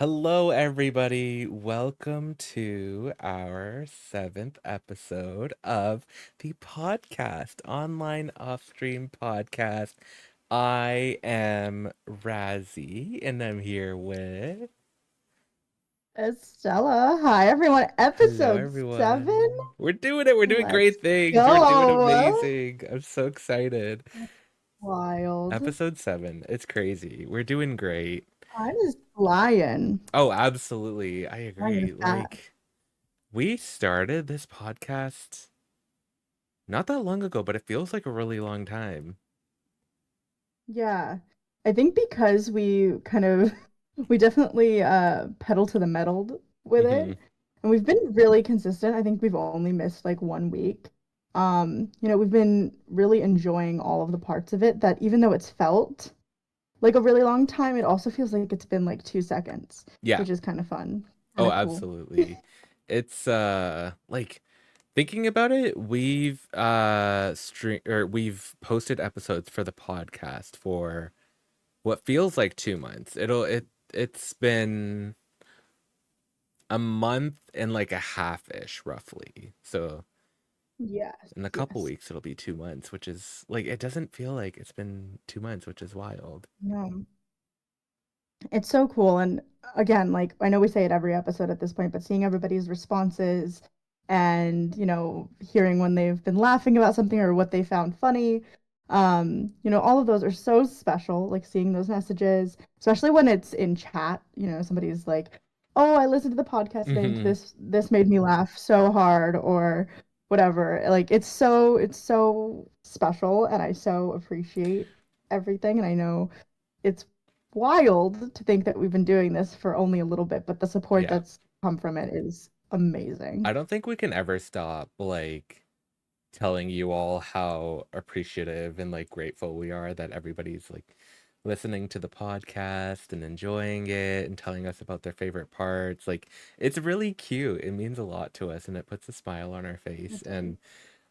Hello, everybody. Welcome to our seventh episode of the podcast, Online OffStream Podcast. I am Razzie, and I'm here with. Estella. Hi, everyone. Hello, Episode 7. everyone. We're doing it. We're doing Let's great things. We're doing go. amazing. I'm so excited. Wild. Episode 7. It's crazy. We're doing great. Time is flying. Oh, absolutely. I Flying agree. fast. We started this podcast not that long ago, but it feels like a really long time. Yeah. I think because we definitely pedal to the metal with Hmm. it. And we've been really consistent. I think we've only missed like 1 week. We've been really enjoying all of the parts of it that even though it's felt like a really long time, it also feels like it's been like 2 seconds, Yeah. which is kind of fun, kind Oh, of cool. absolutely. It's like thinking about it, we've posted episodes for the podcast for what feels like 2 months. It's been a month and like a half-ish roughly. So Yes, in a couple yes. weeks it'll be 2 months, which is like it doesn't feel like it's been 2 months, which is wild. No, it's so cool. And again, like I know we say it every episode at this point, but seeing everybody's responses and, hearing when they've been laughing about something or what they found funny, all of those are so special, like seeing those messages, especially when it's in chat, somebody's like, "Oh, I listened to the podcast today and Hmm. this made me laugh so hard," or whatever. Like it's so special and I so appreciate everything. And I know it's wild to think that we've been doing this for only a little bit, but the support Yeah. that's come from it is amazing. I don't think we can ever stop telling you all how appreciative and like grateful we are that everybody's like listening to the podcast and enjoying it and telling us about their favorite parts. Like it's really cute. It means a lot to us and it puts a smile on our face. It does.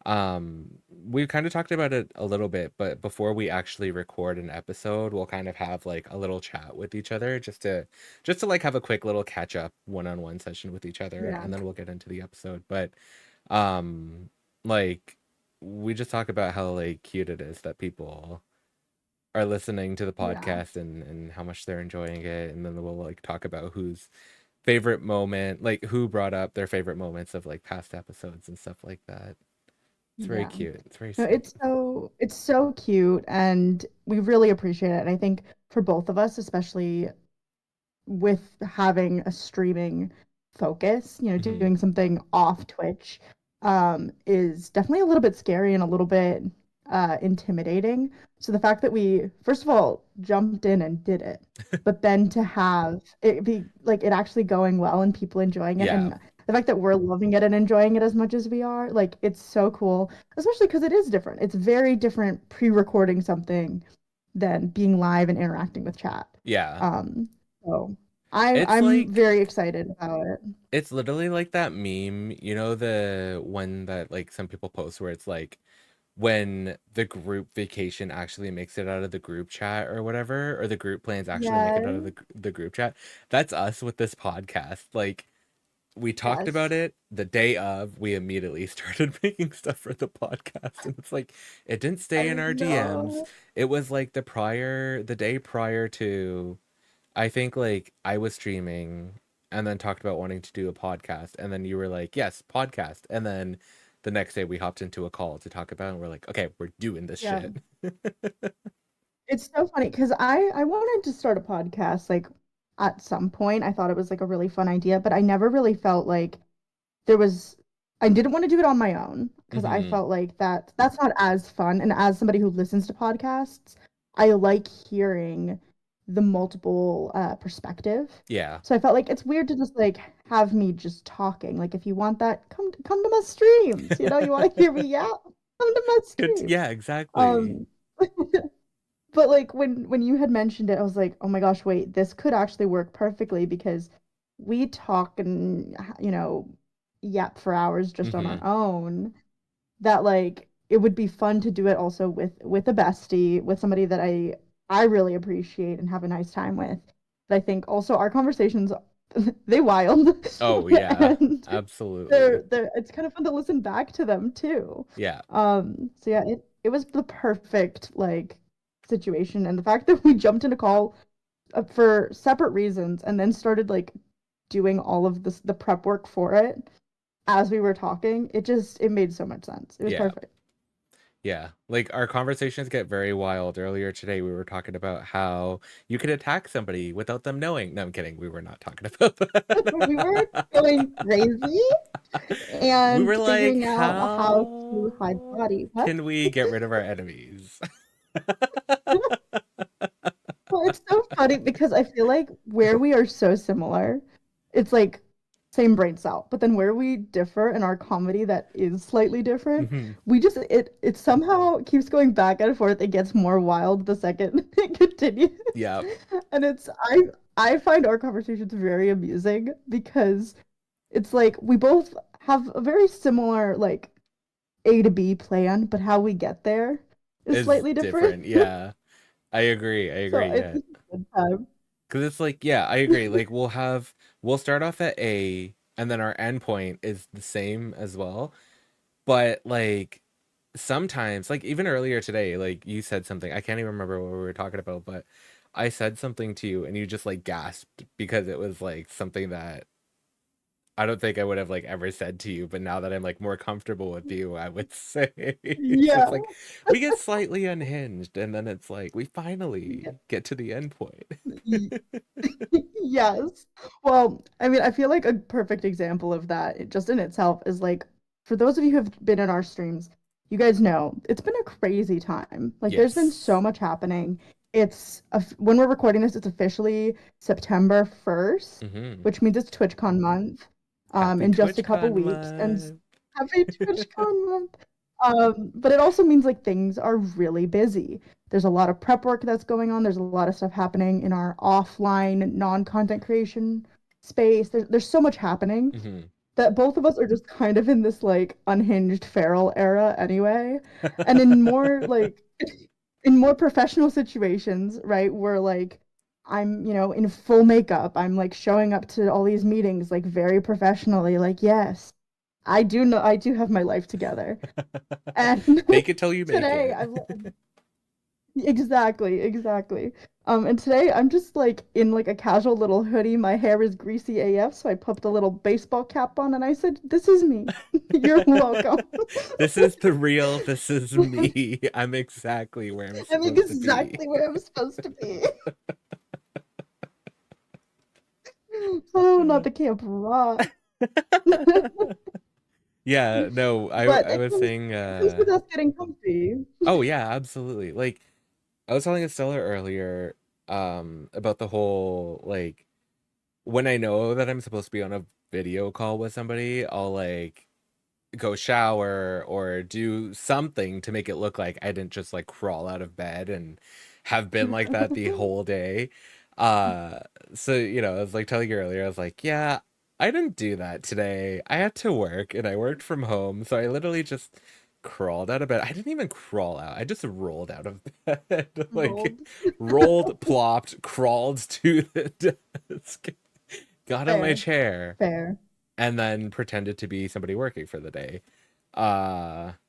And we've kind of talked about it a little bit, but before we actually record an episode, we'll kind of have like a little chat with each other just to like have a quick little catch up one-on-one session with each other Yeah. and then we'll get into the episode. But um like we just talk about how like cute it is that people are listening to the Yeah. podcast and how much they're enjoying it, and then we'll like talk about whose favorite moment, like who brought up their favorite moments of like past episodes and stuff like that. It's very Yeah. cute. It's very No, sweet. it's so cute and we really appreciate it. And I think for both of us, especially with having a streaming focus, Hmm. doing something off Twitch, is definitely a little bit scary and a little bit intimidating. So the fact that we, first of all, jumped in and did it, but then to have it be like it actually going well and people enjoying it, Yeah. and the fact that we're loving it and enjoying it as much as we are, like it's so cool, especially because it is different. It's very different pre-recording something than being live and interacting with chat. Yeah. So I'm It's I'm like very excited about it. it's literally like that meme, you know, the one that like some people post where it's like when the group vacation actually makes it out of the group chat or whatever, or the group plans actually make it out of Yes, the group chat. That's us with this podcast. Like we talked about yes. it the day of, we immediately started making stuff for the podcast, and it's like it didn't stay in I our DMs. know. It was like the day prior to, I think like I was streaming and then talked about wanting to do a podcast. And then you were like, yes, podcast. And then the next day we hopped into a call to talk about it, and we're like, okay, we're doing this Yeah. shit. It's so funny because I wanted to start a podcast like at some point. I thought it was like a really fun idea, but I never really felt like there was I didn't want to do it on my own because I Hmm. felt like that's not as fun. And as somebody who listens to podcasts, I like hearing the multiple perspective. Yeah. So I felt like it's weird to just like have me just talking. Like if you want that, come to my streams. You want to hear me out? Come to my streams. Yeah, exactly. Um, but like when you had mentioned it, I was like, oh my gosh, wait, this could actually work perfectly because we talk and yap for hours just on Hmm. our own. That like it would be fun to do it also with a bestie, with somebody that I really appreciate and have a nice time with. But I think also our conversations they wild. Oh yeah, And absolutely. it's kind of fun to listen back to them too. Yeah. So yeah, it was the perfect like situation, and the fact that we jumped in a call for separate reasons and then started like doing all of the prep work for it as we were talking, it made so much sense. It was Yeah. perfect. Yeah, like our conversations get very wild. Earlier today, we were talking about how you could attack somebody without them knowing. No, I'm kidding. We were not talking about We were that. going crazy We and were like, figuring out how to hide the how body. What? can we get rid of our enemies? Well, it's so funny because I feel like where we are so similar, it's like same brain cell. But then where we differ in our comedy that is slightly different, Mhm. it somehow keeps going back and forth. It gets more wild the second it continues. Yeah, And I find our conversations very amusing because it's like we both have a very similar like A to B plan, but how we get there is it's slightly different. different. Yeah, I agree. I So agree. it's Yeah, a good time. because it's like, yeah, I agree. Like we'll start off at A, and then our end point is the same as well. But like sometimes, like even earlier today, like you said something, I can't even remember what we were talking about, but I said something to you and you just like gasped because it was like something that I don't think I would have like ever said to you, but now that I'm like more comfortable with you, I would say. So Yeah. it's like we get slightly unhinged and then it's like we finally get to the end point. Y- Yes. Well, I mean, I feel like a perfect example of that, just in itself, is like for those of you who have been in our streams, you guys know it's been a crazy time. Like, there's been so Yes. much happening. When we're recording this, it's officially September 1st, Hmm. which means it's TwitchCon month, Happy in just a couple TwitchCon weeks. And month. happy TwitchCon month. But it also means like things are really busy. There's a lot of prep work that's going on. There's a lot of stuff happening in our offline non-content creation space. There's so much happening Hmm. that both of us are just kind of in this like unhinged feral era anyway. And in more like in more professional situations, right, where like I'm, in full makeup. I'm like showing up to all these meetings like very professionally, like, yes, I do have my life together. And Fake it till you make today it. I've exactly, exactly. And today I'm just like in like a casual little hoodie. My hair is greasy AF, so I popped a little baseball cap on and I said, "This is me. You're welcome." This is the real, this is me. I'm exactly where I'm I'm supposed to be. exactly where I'm supposed to be. Oh, not the camp rock. Yeah, no, But I was saying it comes with us getting comfy. oh yeah, absolutely. Like I was telling Estella earlier about the whole like when I know that I'm supposed to be on a video call with somebody, I'll like go shower or do something to make it look like I didn't just like crawl out of bed and have been like that the whole day. Uh so I was like telling you earlier, I was like, yeah, I didn't do that today. I had to work and I worked from home. So I literally just crawled out of bed. I didn't even crawl out. I just rolled out of bed. Like Rolled. rolled, plopped, crawled to the desk, got on my Fair, chair, fair. and then pretended to be somebody working for the day.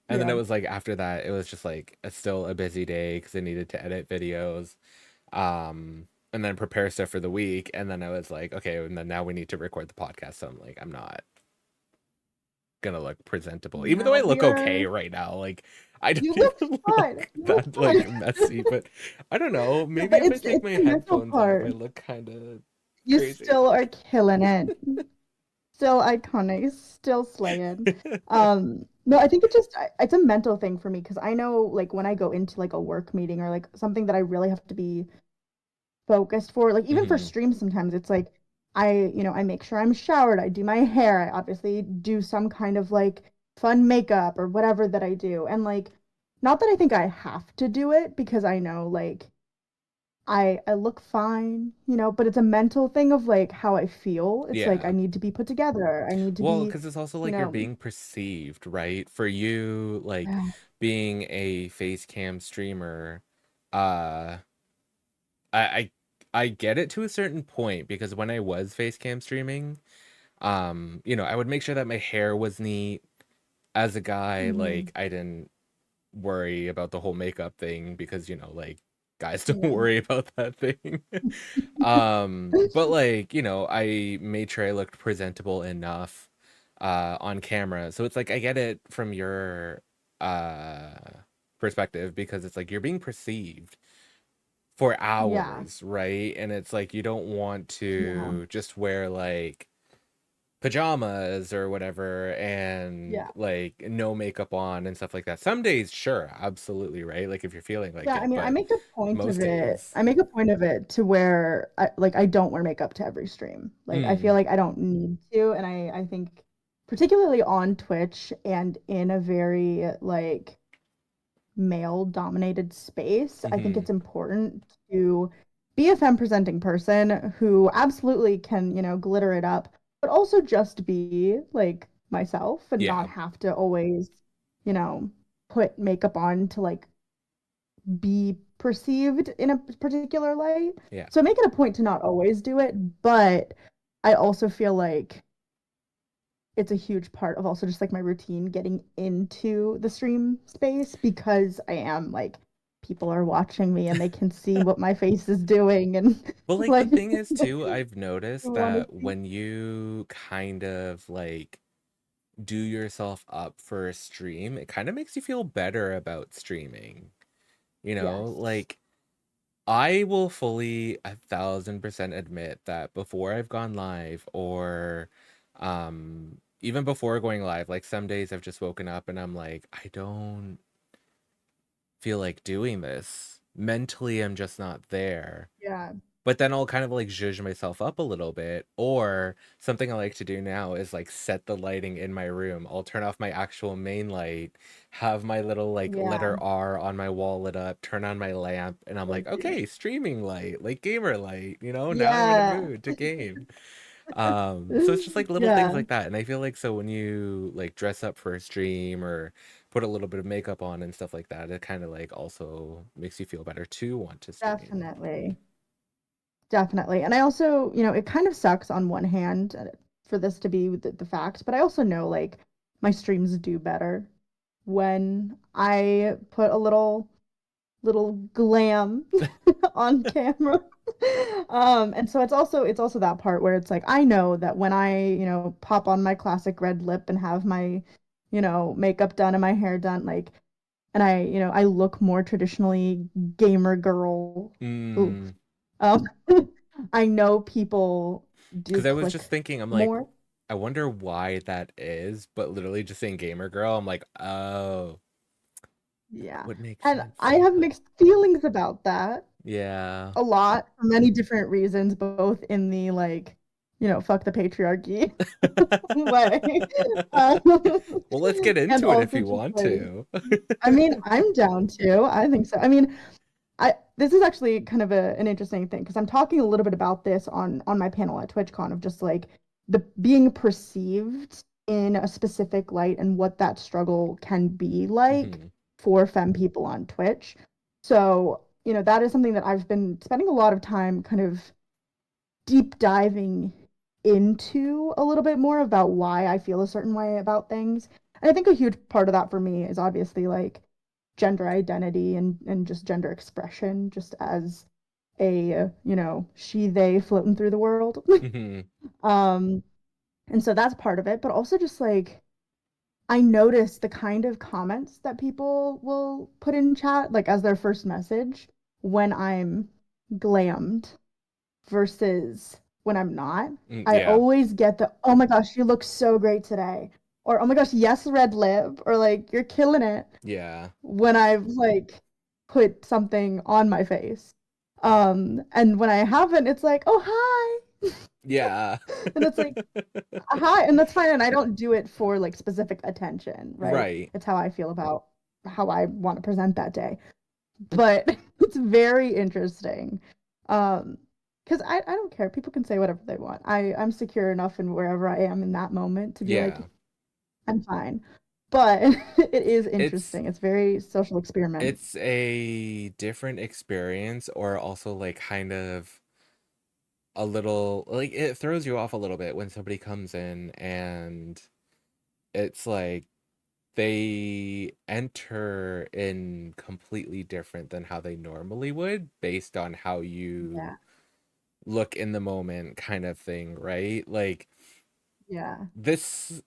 And then it Yeah. was like after that, it was just like still a busy day because I needed to edit videos, and then prepare stuff for the week. And then I was like, okay, and then now we need to record the podcast. So I'm like, I'm not gonna look presentable, even though I No, look okay right now. Like I don't you look even fine. look You look that like fine. messy, but I don't know. No, Maybe but if I take it's my the mental headphones off, I part. look kind of You crazy. still are killing it. Still iconic, still slaying. No, I think it's a mental thing for me because I know like when I go into like a work meeting or like something that I really have to be focused for, like even for Hmm. streams sometimes it's like I make sure I'm showered, I do my hair, I obviously do some kind of like fun makeup or whatever that I do. And like not that I think I have to do it because I know like I look fine, but it's a mental thing of like how I feel. It's like I Yeah. need to be put together. I need to Well, be, because it's also you like you're know, being perceived, right? For you, like being a face cam streamer, uh, I I get it to a certain point because when I was face cam streaming, I would make sure that my hair was neat. As a guy, Hmm. like I didn't worry about the whole makeup thing because, like guys don't Yeah. worry about that thing. But like, I made sure I looked presentable enough on camera. So it's like I get it from your uh perspective because it's like you're being perceived for Yeah. hours, right? And it's like you don't want Yeah. to just wear like pajamas or whatever and Yeah. like no makeup on and stuff like that. Some days, sure, absolutely, right? Like if you're feeling like Yeah, I it, mean, I but make a point of most it. days. I make a point of it to where I don't wear makeup to every stream. Like I feel Mm, like I don't need to, and I think particularly on Twitch and in a very like male dominated space, I think mm-hmm. it's important to be a femme presenting person who absolutely can, glitter it up, but also just be like myself and Yeah, not have to always, you know, put makeup on to like be perceived in a particular light. yeah. So I make it a point to not always do it, but I also feel like it's a huge part of also just like my routine getting into the stream space because I am like people are watching me and they can see what my face is doing and Well, like the like thing is they too, I've noticed want to that see. when you kind of like do yourself up for a stream, it kind of makes you feel better about streaming. Yes. Like I will fully 1,000% admit that before I've gone live or even before going live, like some days I've just woken up and I'm like, I don't feel like doing this. Mentally, I'm just not there. Yeah. But then I'll kind of like zhuzh myself up a little bit. Or something I like to do now is like set the lighting in my room. I'll turn off my actual main light, have my little like Yeah. letter R on my wall lit up, turn on my lamp, and I'm So like, cute. okay, streaming light, like gamer light, now I'm in a Yeah. mood to game. So it's just like little things Yeah. like that. And I feel like so when you like dress up for a stream or put a little bit of makeup on and stuff like that, it kind of like also makes you feel better to want to stream. Definitely. Definitely. And I also, it kind of sucks on one hand for this to be the fact, but I also know like my streams do better when I put a little glam on camera. And so it's also that part where it's like I know that when I, pop on my classic red lip and have my, makeup done and my hair done, like and I look more traditionally gamer girl. Oof. Mm. Um, I know people do Because I was just click thinking, I'm like, more. I wonder why that is, but literally just saying gamer girl, I'm like, oh, that Yeah. would make And sense I have now. mixed feelings about that Yeah. a lot for many different reasons, both in the like, fuck the patriarchy way. Um, Well, let's get and into it if also you just want like, to. I mean, I'm down too. I think so. I mean, I this is actually kind of an interesting thing because I'm talking a little bit about this on my panel at TwitchCon of just like the being perceived in a specific light and what that struggle can be like Hmm. for femme people on Twitch. So, that is something that I've been spending a lot of time kind of deep diving into a little bit more about why I feel a certain way about things. And I think a huge part of that for me is obviously like gender identity and just gender expression, just as a, she, they floating through the world. Hmm. um, and so that's part of it, but also just like I notice the kind of comments that people will put in chat, like as their first message when I'm glammed versus when I'm not. I Yeah. always get the, oh my gosh, you look so great today. Or, oh my gosh, yes, red lip. Or like, you're killing it Yeah. when I've like put something on my face. And when I haven't, it's like, oh, hi. Yeah. And it's like, hi. And that's fine. And I don't do it for like specific attention, right? Right. It's how I feel about how I want to present that day. But it's very interesting. Because I don't care. People can say whatever they want. I'm secure enough in wherever I am in that moment to be like, Yeah. I'm fine. But it is It's interesting. It's very social experiment. it's a different experience or also like kind of a little like it throws you off a little bit when somebody comes in and it's like they enter in completely different than how they normally would based on how you Yeah. look in the moment kind of thing, right? Like Yeah. this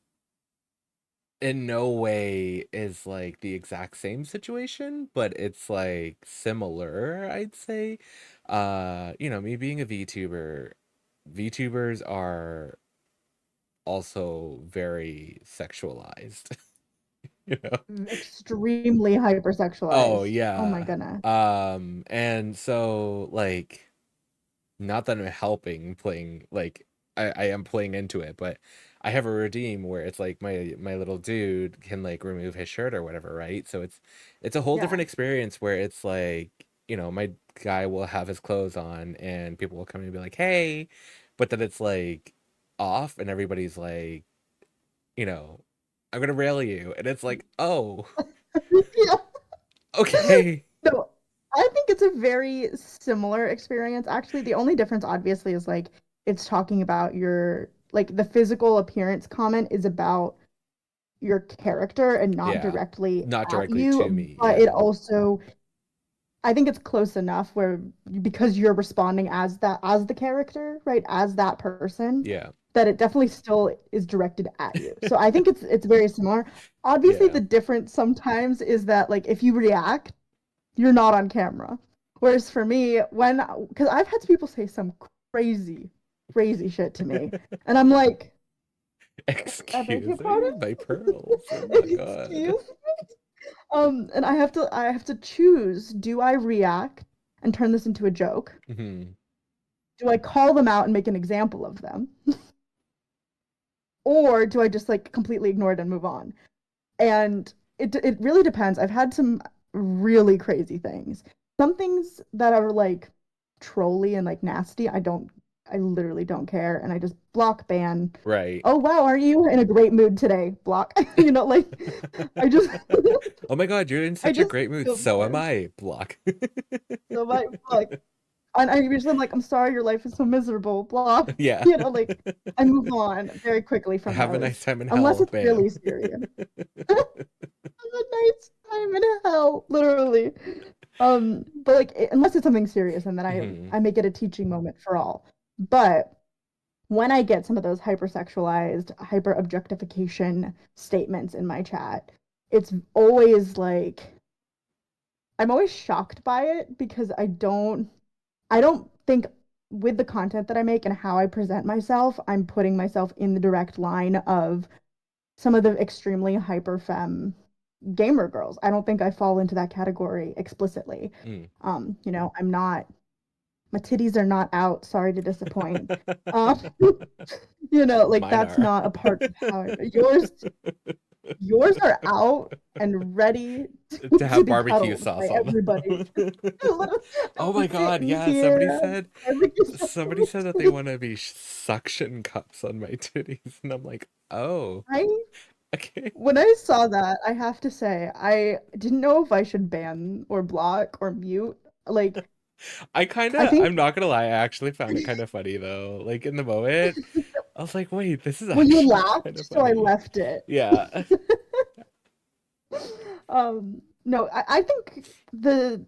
in no way is like the exact same situation, but it's like similar, I'd say. Me being a VTuber, VTubers are also very sexualized, you know? Extremely Oh hypersexualized. Oh my yeah. goodness. And so like not that I'm helping playing like I am playing into it, but I have a redeem where it's like my little dude can like remove his shirt or whatever, right? So it's a whole Yeah. different experience where it's like, my guy will have his clothes on and people will come in and be like, "Hey," but then it's like off and everybody's like, you know, "I'm gonna rail you," and it's like, "Oh, Yeah. okay." So I think it's a very similar experience. Actually, the only difference obviously is like it's talking about your like the physical appearance comment is about your character and not Yeah. directly Not at directly to you, me. but it Yeah. also I think it's close enough where because you're responding as the character, right, as that person, Yeah. that it definitely still is directed at you. So I think it's very similar. Obviously, Yeah. the difference sometimes is that like if you react, you're not on camera. Whereas for me, because I've had people say some crazy, crazy shit to me, and I'm like, I beg your Excuse pardon? me, my pearls. Oh my god. Excuse and I have to choose, do I react and turn this into a joke? Hmm. Do I call them out and make an example of them? Or do I just like completely ignore it and move on? And it really depends. I've had some really crazy things. Some things that are like trolly and like nasty, I literally don't care and I just block ban. Right. Oh wow, are you in a great mood today? Block. Like I just Oh my god, you're in I such a just great mood. don't So am care. I. Block. So like and I usually am like, I'm sorry your life is so miserable, blah. Yeah. Like I move on very quickly from Have a nice those. time in Unless hell. it's Bam. really serious. Have a nice time in hell, literally. But like unless it's something serious and then I Hmm. I make it a teaching moment for all. But when I get some of those hypersexualized, hyper objectification statements in my chat, it's always like I'm always shocked by it because I don't think with the content that I make and how I present myself, I'm putting myself in the direct line of some of the extremely hyper femme gamer girls. I don't think I fall into that category explicitly. Mm. I'm not my titties are not out, sorry to disappoint. Um, like Mine that's are. not a part of how yours are out and ready To to have be barbecue cuddled by sauce on everybody. them. Oh I'm my god, sitting yeah, somebody here, said barbecue sauce on somebody my said that they titties. want to be suction cups on my titties and I'm like, "Oh, I okay." When I saw that, I have to say, I didn't know if I should ban or block or mute. Like, I I'm think, not gonna lie, I actually found it kind of funny though. Like in the moment, I was like, wait, this is well, you actually kind laughed, of so I funny. left it. Yeah. No, I think the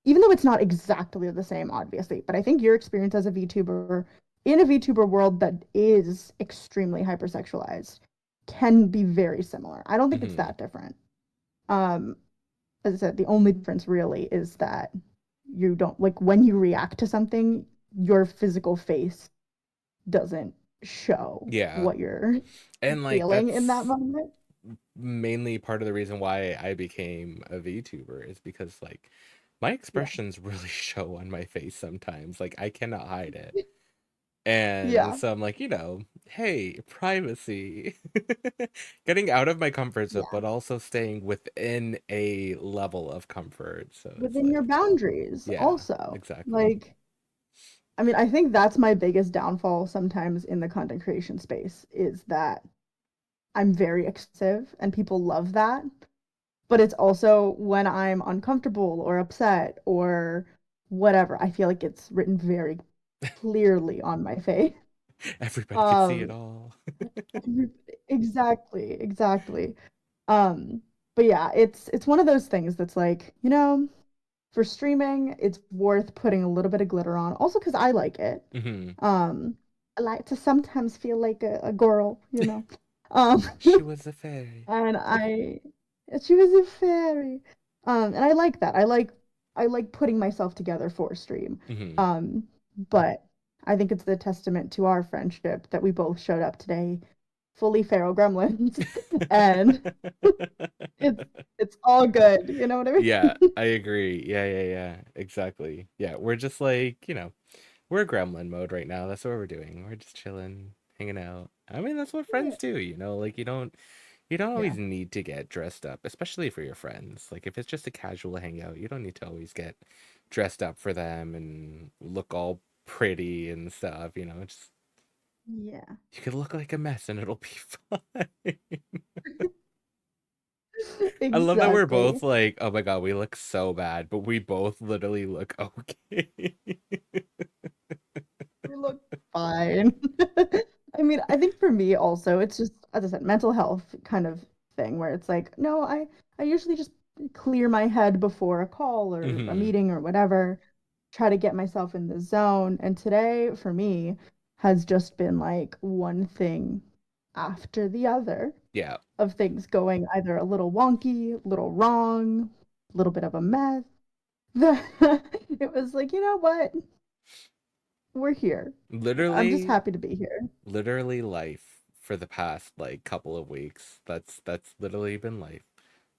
even though it's not exactly the same, obviously, but I think your experience as a VTuber in a VTuber world that is extremely hypersexualized can be very similar. I don't think it's Hmm. that different. Um, as I said, the only difference really is that you don't like when you react to something, your physical face doesn't show Yeah. what you're And like feeling in that that's moment. mainly part of the reason why I became a VTuber is because like my Yeah. expressions really show on my face sometimes. Like I cannot hide it. And Yeah. so I'm like, hey, privacy. Getting out of my comfort zone, Yeah. but also staying within a level of comfort. So it's Within your like, boundaries yeah, also. exactly. Like, I mean, I think that's my biggest downfall sometimes in the content creation space is that I'm very expressive and people love that. But it's also when I'm uncomfortable or upset or whatever, I feel like it's written very clearly on my face. Everybody could see it Um, all. exactly, exactly. Um, but yeah, it's one of those things that's like, for streaming, it's worth putting a little bit of glitter on. Also because I like it. Hmm. Um, I like to sometimes feel like a girl. Um, She was a fairy. and she was a fairy. And I like that. I like putting myself together for a stream. Hmm. Um, but I think it's a testament to our friendship that we both showed up today fully feral gremlins, and it's it's all good. You know what I Yeah, mean? I agree. Yeah, yeah, yeah. Exactly. Yeah, we're just like, we're gremlin mode right now. That's what we're doing. We're just chilling, hanging out. I mean, that's what Yeah. friends do, like you don't Yeah. always need to get dressed up, especially for your friends. Like if it's just a casual hangout, you don't need to always get dressed up for them and look all pretty and stuff, just Yeah. you could look like a mess and it'll be fine. I love that we're both Exactly. like, oh my god, we look so bad, but we both literally look okay. We look fine. I mean, I think for me also, it's just, as I said, mental health kind of thing where it's like, no, I usually just clear my head before a call or a Hmm. meeting or whatever, try to get myself in the zone. And today for me has just been like one thing after the other Yeah. of things going either a little wonky, a little wrong, a little bit of a mess. It was like, you know what? We're here. I'm just Literally, happy to be here. literally life for the past like couple of weeks. That's literally been life.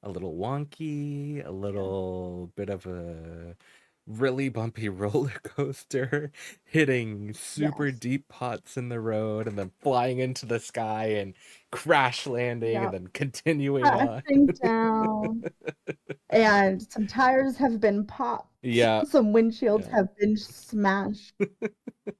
A little wonky, a Yeah. little bit of a really bumpy roller coaster, hitting super Yes. deep pots in the road and then flying into the sky and crash landing and Yep. then continuing on. Crashing down. And some tires have been popped. Yeah. Some windshields Yeah. have been smashed.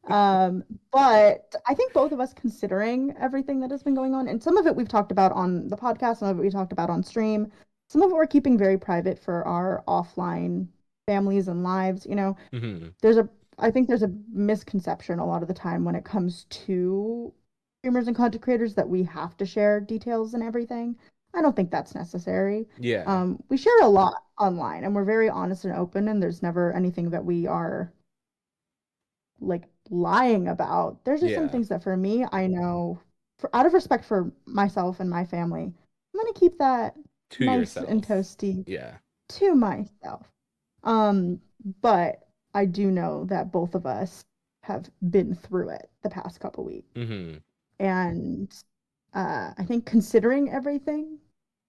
Um, but I think both of us, considering everything that has been going on, and some of it we've talked about on the podcast, some of it we talked about on stream, some of it we're keeping very private for our offline families and lives. Hmm. There's a I think there's a misconception a lot of the time when it comes to streamers and content creators that we have to share details and everything. I don't think that's necessary. Yeah. We share a lot online and we're very honest and open, and there's never anything that we are like lying about. There's just some Yeah. things that for me, I know out of respect for myself and my family, I'm gonna keep that To nice and yourself. toasty Yeah. to myself. Um, but I do know that both of us have been through it the past couple weeks. Hmm. And I think considering everything,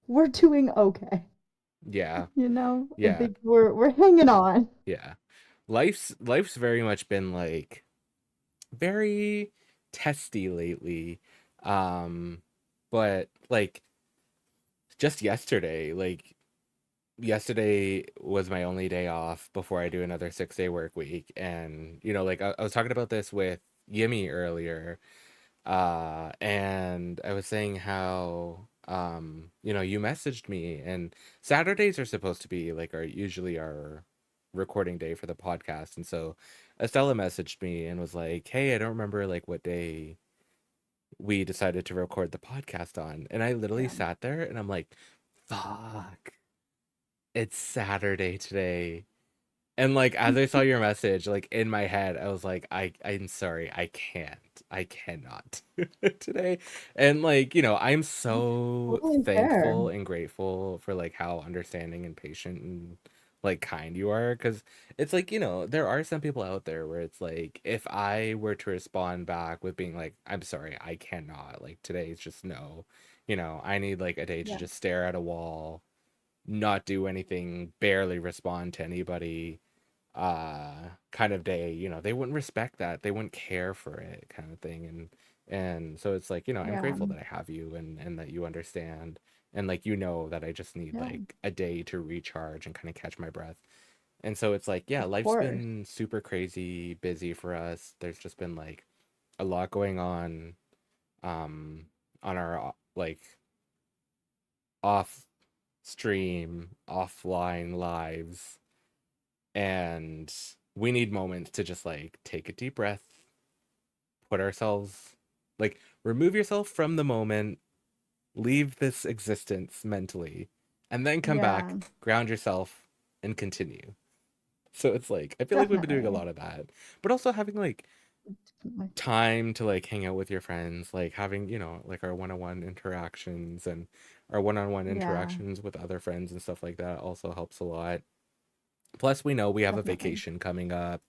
we're doing okay. Yeah. I Yeah. think we're hanging on. Yeah. Life's very much been like very testy lately. Um, but like just yesterday was my only day off before I do another 6-day work week. And, like I was talking about this with Yimmy earlier. And I was saying how, you messaged me and Saturdays are supposed to be like usually our recording day for the podcast. And so Estella messaged me and was like, hey, I don't remember like what day we decided to record the podcast on. And I literally Yeah. sat there and I'm like, fuck, it's Saturday today. And like as I saw your message, like in my head, I was like, I'm sorry, I can't. I cannot today. And like, I'm so Totally fair. thankful and grateful for like how understanding and patient and like kind you are. Cause it's like, there are some people out there where it's like, if I were to respond back with being like, I'm sorry, I cannot, like today's just no, I need like a day to Yeah. just stare at a wall, not do anything, barely respond to anybody kind of day, they wouldn't respect that, they wouldn't care for it kind of thing. And so it's like, I'm Yeah. grateful that I have you and that you understand, and like that I just need Yeah. like a day to recharge and kind of catch my breath. And so it's like, yeah, Of life's course. been super crazy busy for us. There's just been like a lot going um on our like off stream offline lives. And we need moments to just like take a deep breath, put ourselves, like, remove yourself from the moment, leave this existence mentally, and then come back, Yeah, ground yourself, and continue. So it's like, I feel like we've been doing a definitely. lot of that, but also having like Definitely. time to like hang out with your friends, like having, you know, like our one-on-one interactions and our one-on-one Yeah, interactions with other friends and stuff like that also helps a lot. Plus, we know we have a definitely. vacation coming up.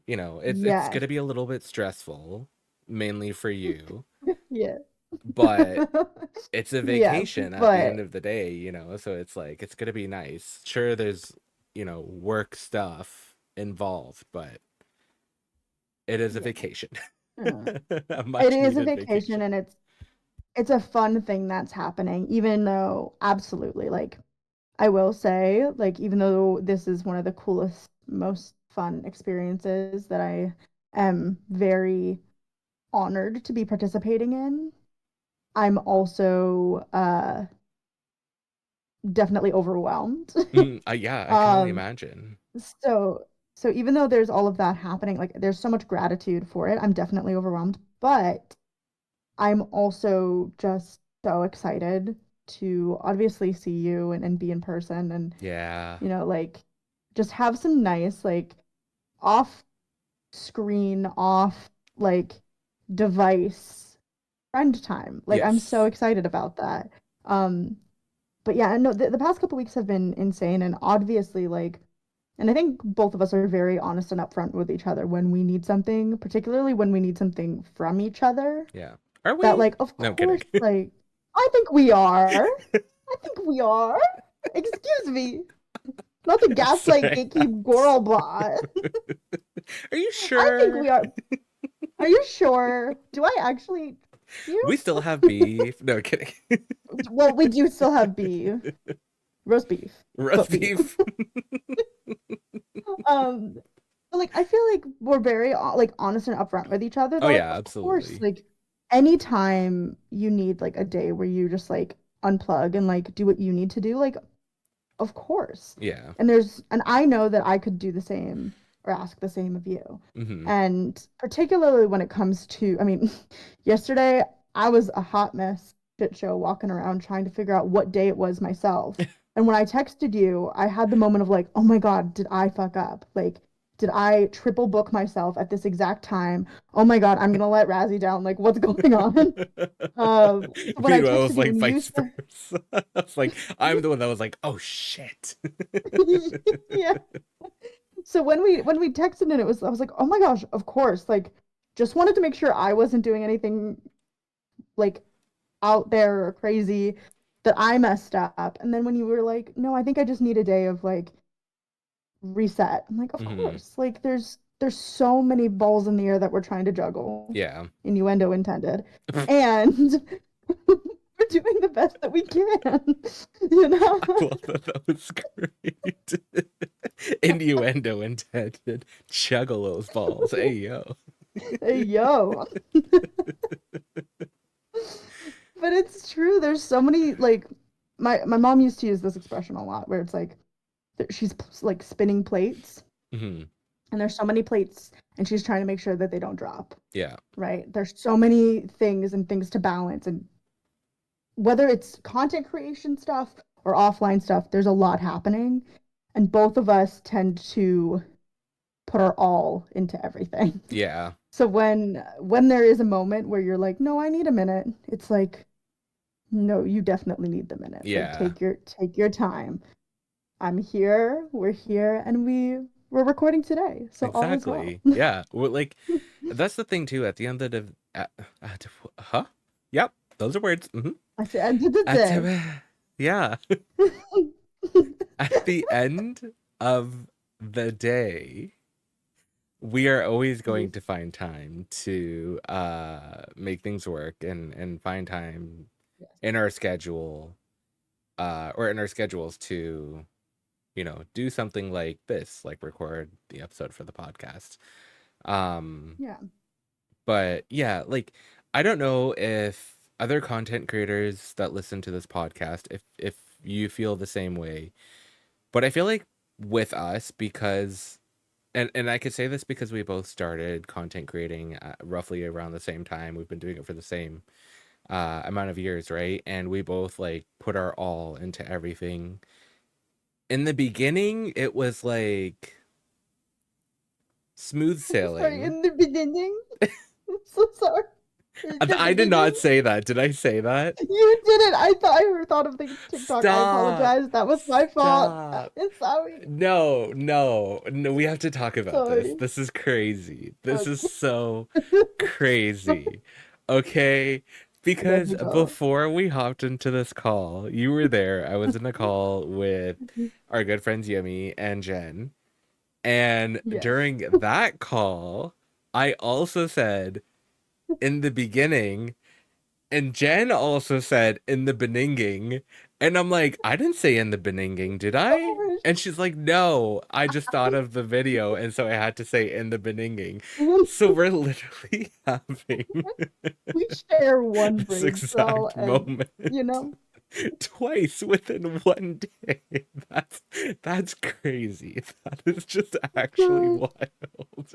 You know, it's Yes. gonna be a little bit stressful, mainly for you, Yeah. but it's a Yes, vacation at the end but of the day, you know, so it's like it's gonna be nice. Sure, there's, you know, work stuff involved, but it is a yeah. vacation. Uh, A it much is a needed vacation vacation. and it's a fun thing that's happening, even though absolutely like I will say, like, even though this is one of the coolest, most fun experiences that I am very honored to be participating in, I'm also definitely overwhelmed. Yeah, I can only um, imagine. so so even though there's all of that happening, like there's so much gratitude for it, I'm definitely overwhelmed, but I'm also just so excited to obviously see you and be in person and Yeah. like just have some nice like off screen, off like device friend time. Like I'm so Yes. excited about that. Um, but yeah, no, the past couple weeks have been insane and obviously like and I think both of us are very honest and upfront with each other when we need something, particularly when we need something from each other. Yeah. Are That we? like of No, I'm kidding. course like I think we are. I think we are. Excuse me. Not the gaslight Sorry. gatekeep girl bot. Are you I think sure? we are. Are you sure? Do I actually you? We still have beef. No, kidding. Well, we do still have beef. Roast beef, but Roast beef. beef. Um, but like I feel like we're very like honest and upfront with each other Oh that yeah, of course absolutely. like anytime you need like a day where you just like unplug and like do what you need to do, like of course. Yeah. And I know that I could do the same or ask the same of you. Hmm. And particularly when it comes to, I mean, yesterday I was a hot mess shit show walking around trying to figure out what day it was myself. And when I texted you, I had the moment of like, oh my God, did I fuck up? Like, did I triple book myself at this exact time? Oh my God, I'm gonna let Razzie down. Like, what's going on? So when I Meanwhile, it texted was you like and you vice said, versa. I was like, I'm the one that was like, oh shit. yeah. So when we texted and it was I was like, "Oh my gosh, of course." Like just wanted to make sure I wasn't doing anything like out there or crazy that I messed up. And then when you were like, "No, I think I just need a day of like reset." I'm like, "Of Hmm. course." Like there's so many balls in the air that we're trying to juggle. Yeah. Innuendo intended. And we're doing the best that we can, you know? I love that. That was great. Innuendo intended. Juggle those balls. Hey yo. Hey, yo. But it's true. There's so many like my mom used to use this expression a lot where it's like she's like spinning plates Hmm. and there's so many plates and she's trying to make sure that they don't drop, Yeah. right? There's so many things and things to balance and whether it's content creation stuff or offline stuff, there's a lot happening and both of us tend to put our all into everything. Yeah. So when there is a moment where you're like, "No, I need a minute." It's like no, you definitely need the minute. Like Yeah. take your time. I'm here, we're here, and we're recording today. So all is well. Exactly. Yeah. Well, like, that's the thing too. At the end of the, huh? Yep. Those are words. Hmm. I said I did the At day. the, yeah. At the end of the day, we are always going Yes. to find time to make things work and find time Yes. in our schedule or in our schedules to, you know, do something like this, like record the episode for the podcast. Um Yeah. but yeah, like, I don't know if other content creators that listen to this podcast, if you feel the same way, but I feel like with us, because and I could say this because we both started content creating roughly around the same time. We've been doing it for the same amount of years, right? And we both like put our all into everything. In the beginning, it was like smooth I'm sorry, sailing. in the beginning. I'm so sorry. In the I did beginning. not say that. Did I say that? You didn't. I thought of the TikTok. I Stop. apologize. That was my fault. Stop. I'm sorry. No, no, no, we have to talk about this. Sorry. This is crazy. This is Okay. so crazy. Okay? Let Because me go. before we hopped into this call, you were there. I was in a call with our good friends Yumi and Jen. And Yes. during that call, I also said in the beginning, and Jen also said in the beninging. And I'm like, I didn't say in the beninging, did I? And she's like, no, I just thought of the video. And so I had to say in the beninging. So we're literally having We share one this brain cell, exact and moment you know, twice within one day. That's crazy. That is just actually gosh, wild.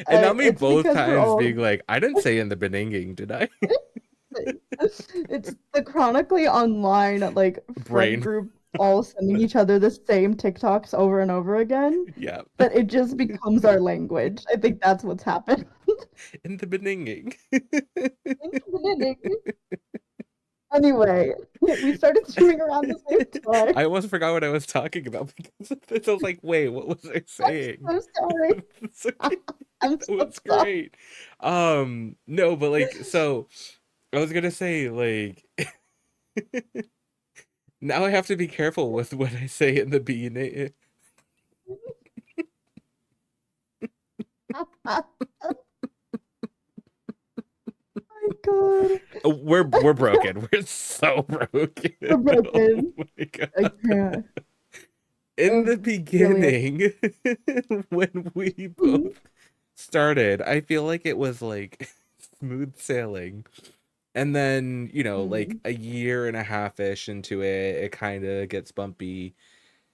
And not me it's both because we're times all being like, I didn't say in the beninging, did I? it's the chronically online like friend Brain. group all sending each other the same TikToks over and over again Yeah. that it just becomes our language. I think that's what's happened. In the beninging. Anyway, we started streaming around the same time. I almost forgot what I was talking about because of this. I was like, wait, what was I saying? I'm so sorry. It's okay. I'm That so was sorry. great. No, but like, so I was gonna say, like, now I have to be careful with what I say in the beginning. Oh my god. We're broken. We're so broken. We're Oh broken. my I god. can't. In the Brilliant. beginning, when we Mhm. both started, I feel like it was like smooth sailing. And then, like Mm. a year and a half ish into it, it kind of gets bumpy.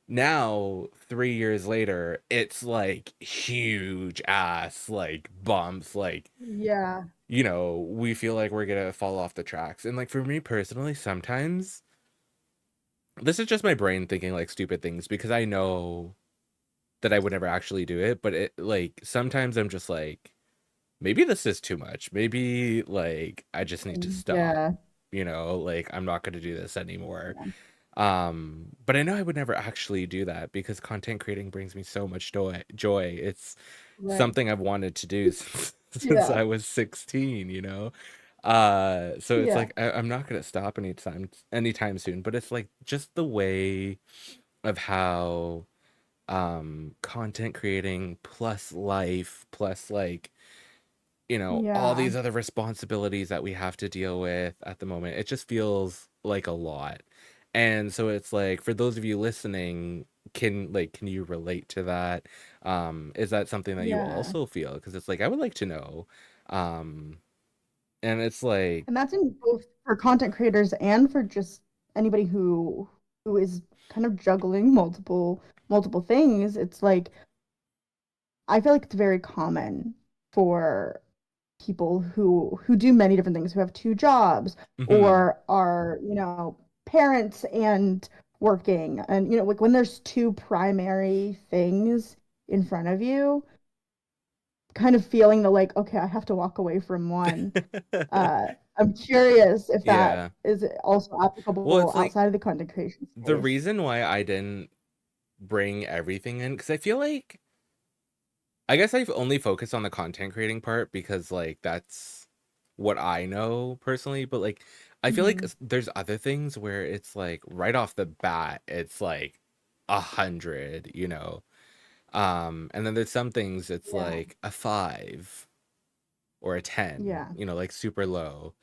Now, 3 years later, it's like huge ass, like bumps. Like, Yeah. we feel like we're gonna fall off the tracks. And like for me personally, sometimes this is just my brain thinking like stupid things because I know that I would never actually do it. But it like sometimes I'm just like, maybe this is too much. Maybe like I just need to stop. Yeah. Like I'm not going to do this anymore. Yeah. But I know I would never actually do that because content creating brings me so much joy. It's Right. something I've wanted to do since Yeah. I was 16. So it's Yeah. like I'm not going to stop anytime soon, but it's like just the way of how content creating plus life plus like all Yeah. these other responsibilities that we have to deal with at the moment. It just feels like a lot. And so it's like for those of you listening, can you relate to that? Is that something that you Yeah. also feel? Because it's like I would like to know. Um, and it's like, And that's in both for content creators and for just anybody who is kind of juggling multiple things. It's like I feel like it's very common for people who do many different things, who have two jobs mhm. or are, parents and working. And, like when there's two primary things in front of you, kind of feeling the like, okay, I have to walk away from one. Uh, I'm curious if that Yeah. is also Well, applicable it's like outside of the content creation the space. reason why I didn't bring everything in, because I feel like I guess I've only focused on the content creating part because like that's what I know personally, but like I feel like Mhm. there's other things where it's like right off the bat, it's like 100. And then there's some things it's Yeah. like a 5 or a 10, Yeah, like super low.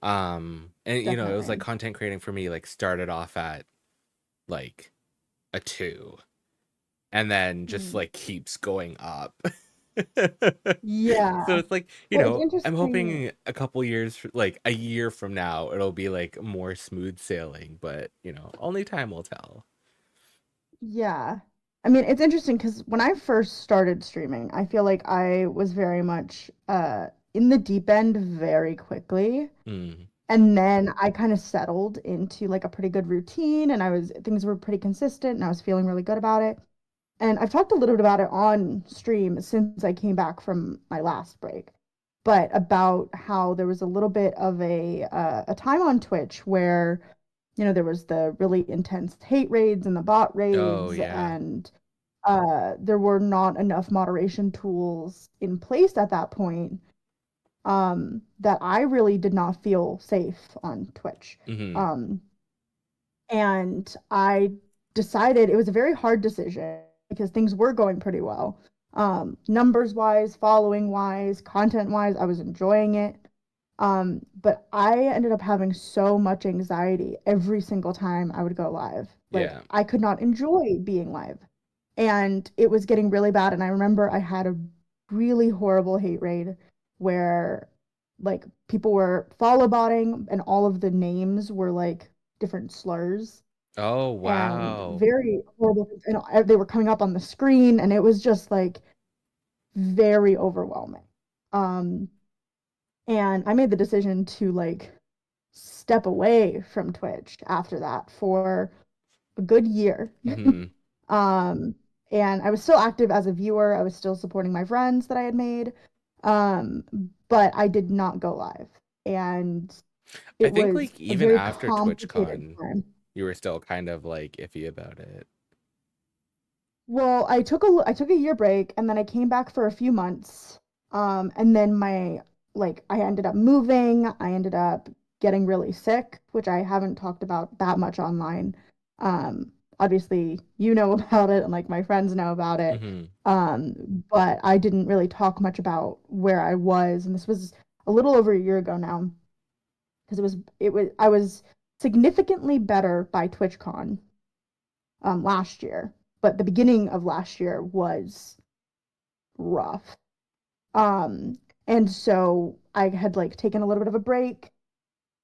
And it was like definitely. content creating for me like started off at like a 2 and then just Mm. like keeps going up. So Yeah. it's like, Well, it's I'm interesting. hoping a couple years, like a year from now, it'll be like more smooth sailing, but only time will tell. Yeah. I mean, it's interesting because when I first started streaming, I feel like I was very much in the deep end very quickly. Mm. And then I kind of settled into like a pretty good routine and things were pretty consistent and I was feeling really good about it. And I've talked a little bit about it on stream since I came back from my last break, but about how there was a little bit of a time on Twitch where, there was the really intense hate raids and the bot Oh raids, yeah. and there were not enough moderation tools in place at that point, that I really did not feel safe on Twitch. Mm-hmm. Um, and I decided it was a very hard decision because things were going pretty well. Numbers wise, following wise, content wise, I was enjoying it. But I ended up having so much anxiety every single time I would go live. Like Yeah. I could not enjoy being live. And it was getting really bad. And I remember I had a really horrible hate raid where like people were follow botting and all of the names were like different slurs Oh and wow. very horrible things. And they were coming up on the screen and it was just like very overwhelming. Um, and I made the decision to like step away from Twitch after that for a good year. Mm-hmm. Um, and I was still active as a viewer. I was still supporting my friends that I had made. Um, but I did not go live. And I it think was like a even very after complicated TwitchCon, time. you were still kind of like iffy about it. Well, I took a year break and then I came back for a few months. And then I ended up moving. I ended up getting really sick, which I haven't talked about that much online. Obviously you know about it and like my friends know about it. Mm-hmm. But I didn't really talk much about where I was, and this was a little over a year ago now because it was I was significantly better by TwitchCon last year, but the beginning of last year was rough. Um, and so I had like taken a little bit of a break,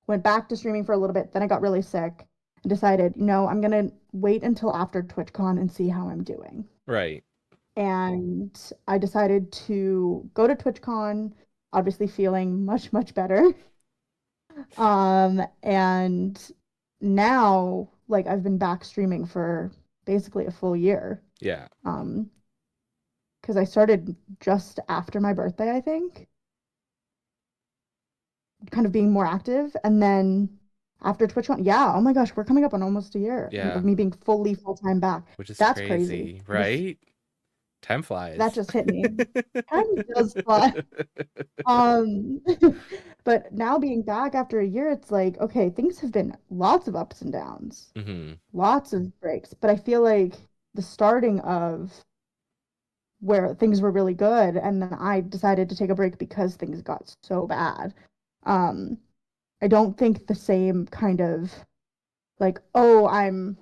went back to streaming for a little bit, then I got really sick and decided, I'm gonna wait until after TwitchCon and see how I'm doing. Right. And I decided to go to TwitchCon, obviously feeling much, much better. And now, like, I've been back streaming for basically a full year. Yeah. Um, because I started just after my birthday, I think, kind of being more active. And then after TwitchCon, yeah, oh my gosh, we're coming up on almost a year of Yeah. me being fully full-time back. Which is That's crazy. crazy, right? Time flies. That just hit me. Time does fly. Um, but now being back after a year, it's like, okay, things have been lots of ups and downs, Mm-hmm. lots of breaks. But I feel like the starting of where things were really good, and then I decided to take a break because things got so bad. Um, I don't think the same kind of like, oh, I'm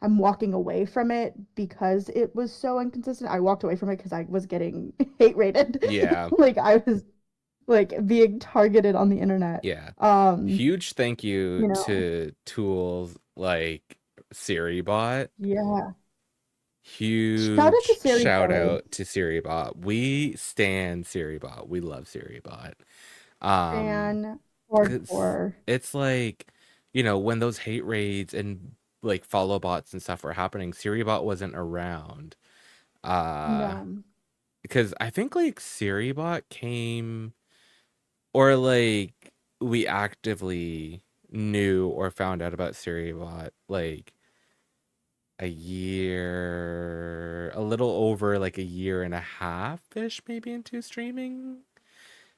walking away from it because it was so inconsistent. I walked away from it because I was getting hate rated. Yeah. Like I was like being targeted on the internet. Yeah. Um, Huge thank you you know, to tools like SiriBot. yeah. Shout out to Huge Siri shout Code out to SiriBot. We stand SiriBot. We love SiriBot. Um, and 'Cause hardcore. it's like, when those hate raids and like follow bots and stuff were happening, SiriBot wasn't around. Uh, No. because I think like SiriBot came, or like we actively knew or found out about SiriBot like a little over like a year and a half ish, maybe into streaming,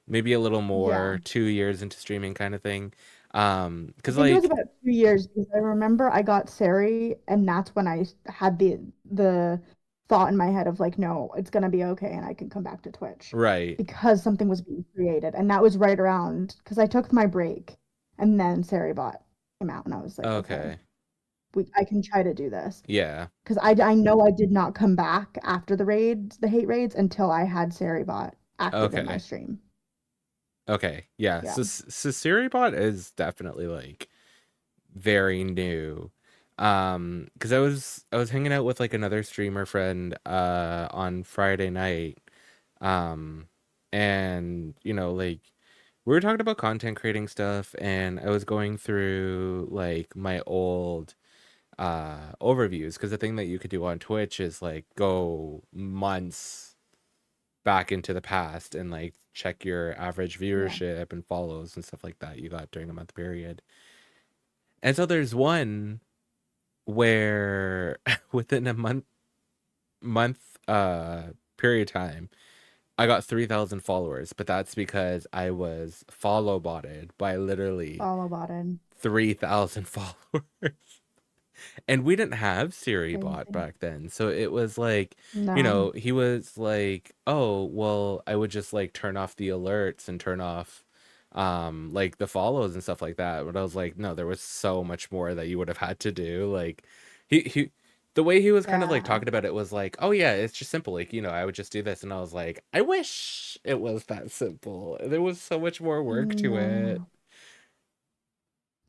maybe a little Yeah. more, 2 years into streaming kind of thing. I Because think it was like, about 2 years because I remember I got Sari, and that's when I had the thought in my head of like, no, it's gonna be okay, and I can come back to Twitch right, because something was being created, and that was right around because I took my break, and then Sari bot came out, and I was like, okay, okay, I can try to do this yeah, because I know I did not come back after the hate raids, until I had Sari bot active in my okay, stream. okay, yeah. Yeah. So SiriBot is definitely like very new. Because I was hanging out with like another streamer friend on Friday night. Um, and like we were talking about content creating stuff, and I was going through like my old overviews, because the thing that you could do on Twitch is like go months back into the past and like check your average Yeah. viewership and follows and stuff like that you got during a month period. And so there's one where within a month period of time, I got 3,000 followers, but that's because I was follow botted by literally Follow bottom. 3,000 followers. And we didn't have Siri bot Crazy. back then. So it was like, No. he was like, "Oh, well, I would just like turn off the alerts and turn off like the follows and stuff like that." But I was like, "No, there was so much more that you would have had to do." Like he the way he was kind of like Yeah. talking about it was like, "Oh yeah, it's just simple. Like, I would just do this." And I was like, "I wish it was that simple. There was so much more work to it." No.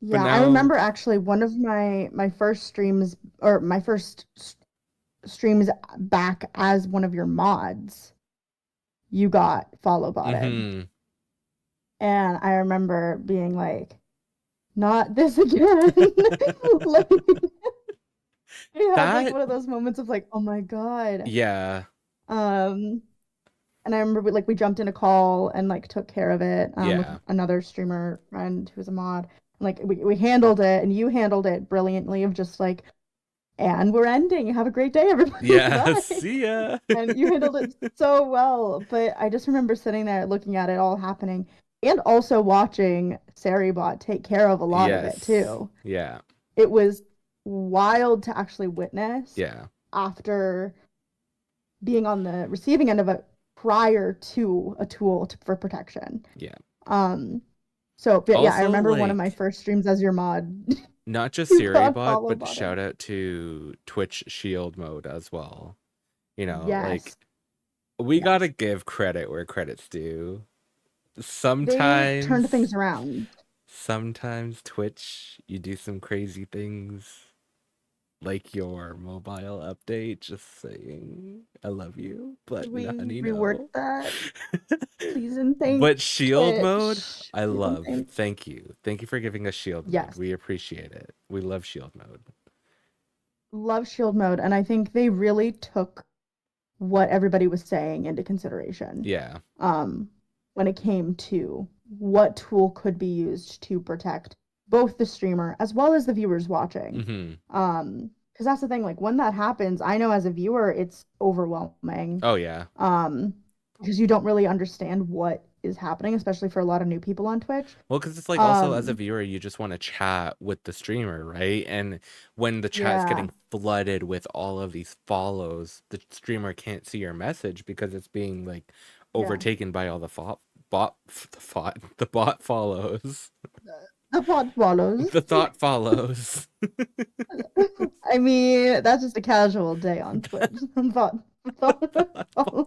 But Yeah, I now, remember actually one of my first streams or my first streams back as one of your mods, you got follow botted. mhm. And I remember being like, not this again. Like I had like That one of those moments of like, oh my God. yeah. Um, and I remember we jumped in a call and like took care of it with Yeah. another streamer friend who was a mod. And, like we handled it and you handled it brilliantly of just like, and we're ending. Have a great day, everybody. Yeah, Bye. see ya. And you handled it so well. But I just remember sitting there looking at it all happening and also watching Saribot take care of a lot of it Yes. too. Yeah. It was wild to actually witness Yeah. after being on the receiving end of it prior to a tool for protection. Yeah. Um, so but yeah, I Also, remember one of my like, first streams as your mod. not just You Siri got bot, follow but bottom. shout out to Twitch Shield mode as well. Like Yes, we yes. gotta give credit where credit's due. They turned things Sometimes, around. sometimes Twitch, you do some crazy things. Like your mobile update, just saying I love you, but Could we honey, rework no. that, please and thank But shield mode, Twitch? I Please and love. thank. Thank you. Thank you for giving us shield mode. Yes, We appreciate it. We love shield mode. love shield mode, and I think they really took what everybody was saying into consideration Yeah. um, when it came to what tool could be used to protect both the streamer as well as the viewers watching. Mm-hmm. Because that's the thing, like when that happens, I know as a viewer it's overwhelming. Oh yeah. Um, because you don't really understand what is happening, especially for a lot of new people on Twitch. Well, because it's like also as a Um, viewer, you just want to chat with the streamer, right? And when the chat's yeah, getting flooded with all of these follows, the streamer can't see your message because it's being like yeah. overtaken by all the the bot follows. The pod follows. The thought follows. I mean, that's just a casual day on Twitch. Pod, Thought follows.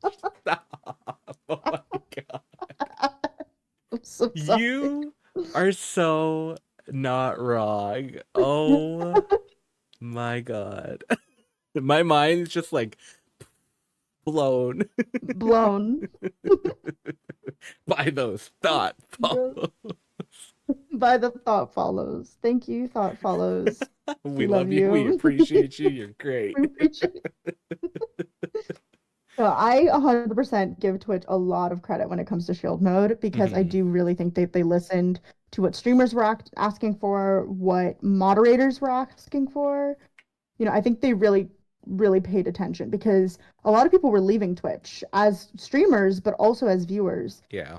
follows. Stop. Oh my god. I'm so sorry. You are so not wrong. Oh my god. My mind's just like blown Blown by those thought follows. by the thought follows. Thank you, thought follows. We We love love you. We you. appreciate you. You're great. We appreciate. So I 100% give Twitch a lot of credit when it comes to shield mode because I Hmm. do really think they listened to what streamers were asking for, what moderators were asking for. I think they really, really paid attention because a lot of people were leaving Twitch as streamers, but also as viewers, Yeah.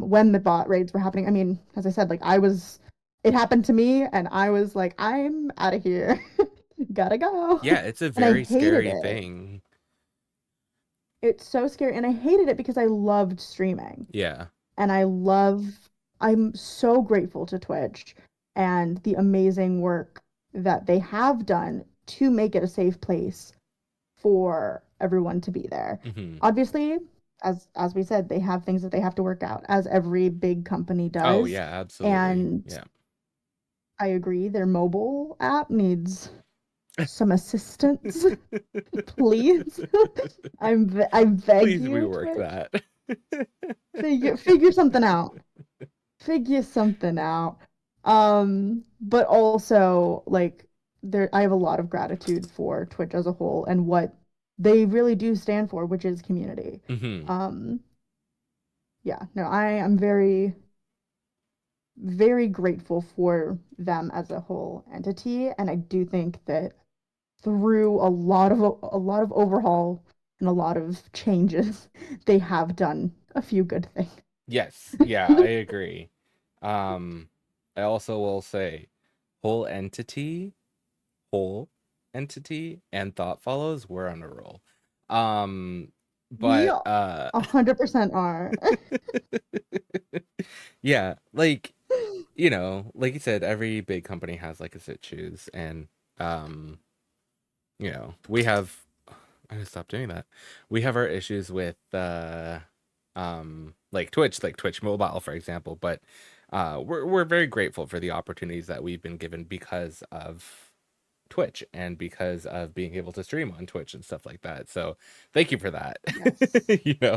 when the bot raids were happening. I mean, as I said, like it happened to me and I was like, I'm out of here. Gotta go. Yeah, it's a And I very hated scary it. thing. It's so scary. And I hated it because I loved streaming. Yeah. And I'm so grateful to Twitch and the amazing work that they have done to make it a safe place for everyone to be there. Hmm. Obviously, as we said, they have things that they have to work out, as every big company Oh does. yeah, absolutely. And Yeah. I agree. Their mobile app needs some assistance, please. I beg Please you, rework Twitch. that. Figure something out. Figure something out. But also like I have a lot of gratitude for Twitch as a whole and what they really do stand for, which is community. Hmm. Um, yeah, no, I am very, very grateful for them as a whole entity, and I do think that through a lot of overhaul and a lot of changes, they have done a few good things. Yes, yeah, I agree. Um, I also will say whole entity, whole entity, and thought follows, we're on a roll. Um, We but 100% are. yeah, like like you said, every big company has like its issues, and um, we have. I gotta stop doing that. We have our issues with like Twitch Mobile, for example, but we're very grateful for the opportunities that we've been given because of Twitch and because of being able to stream on Twitch and stuff like that. So thank you for that. Yes.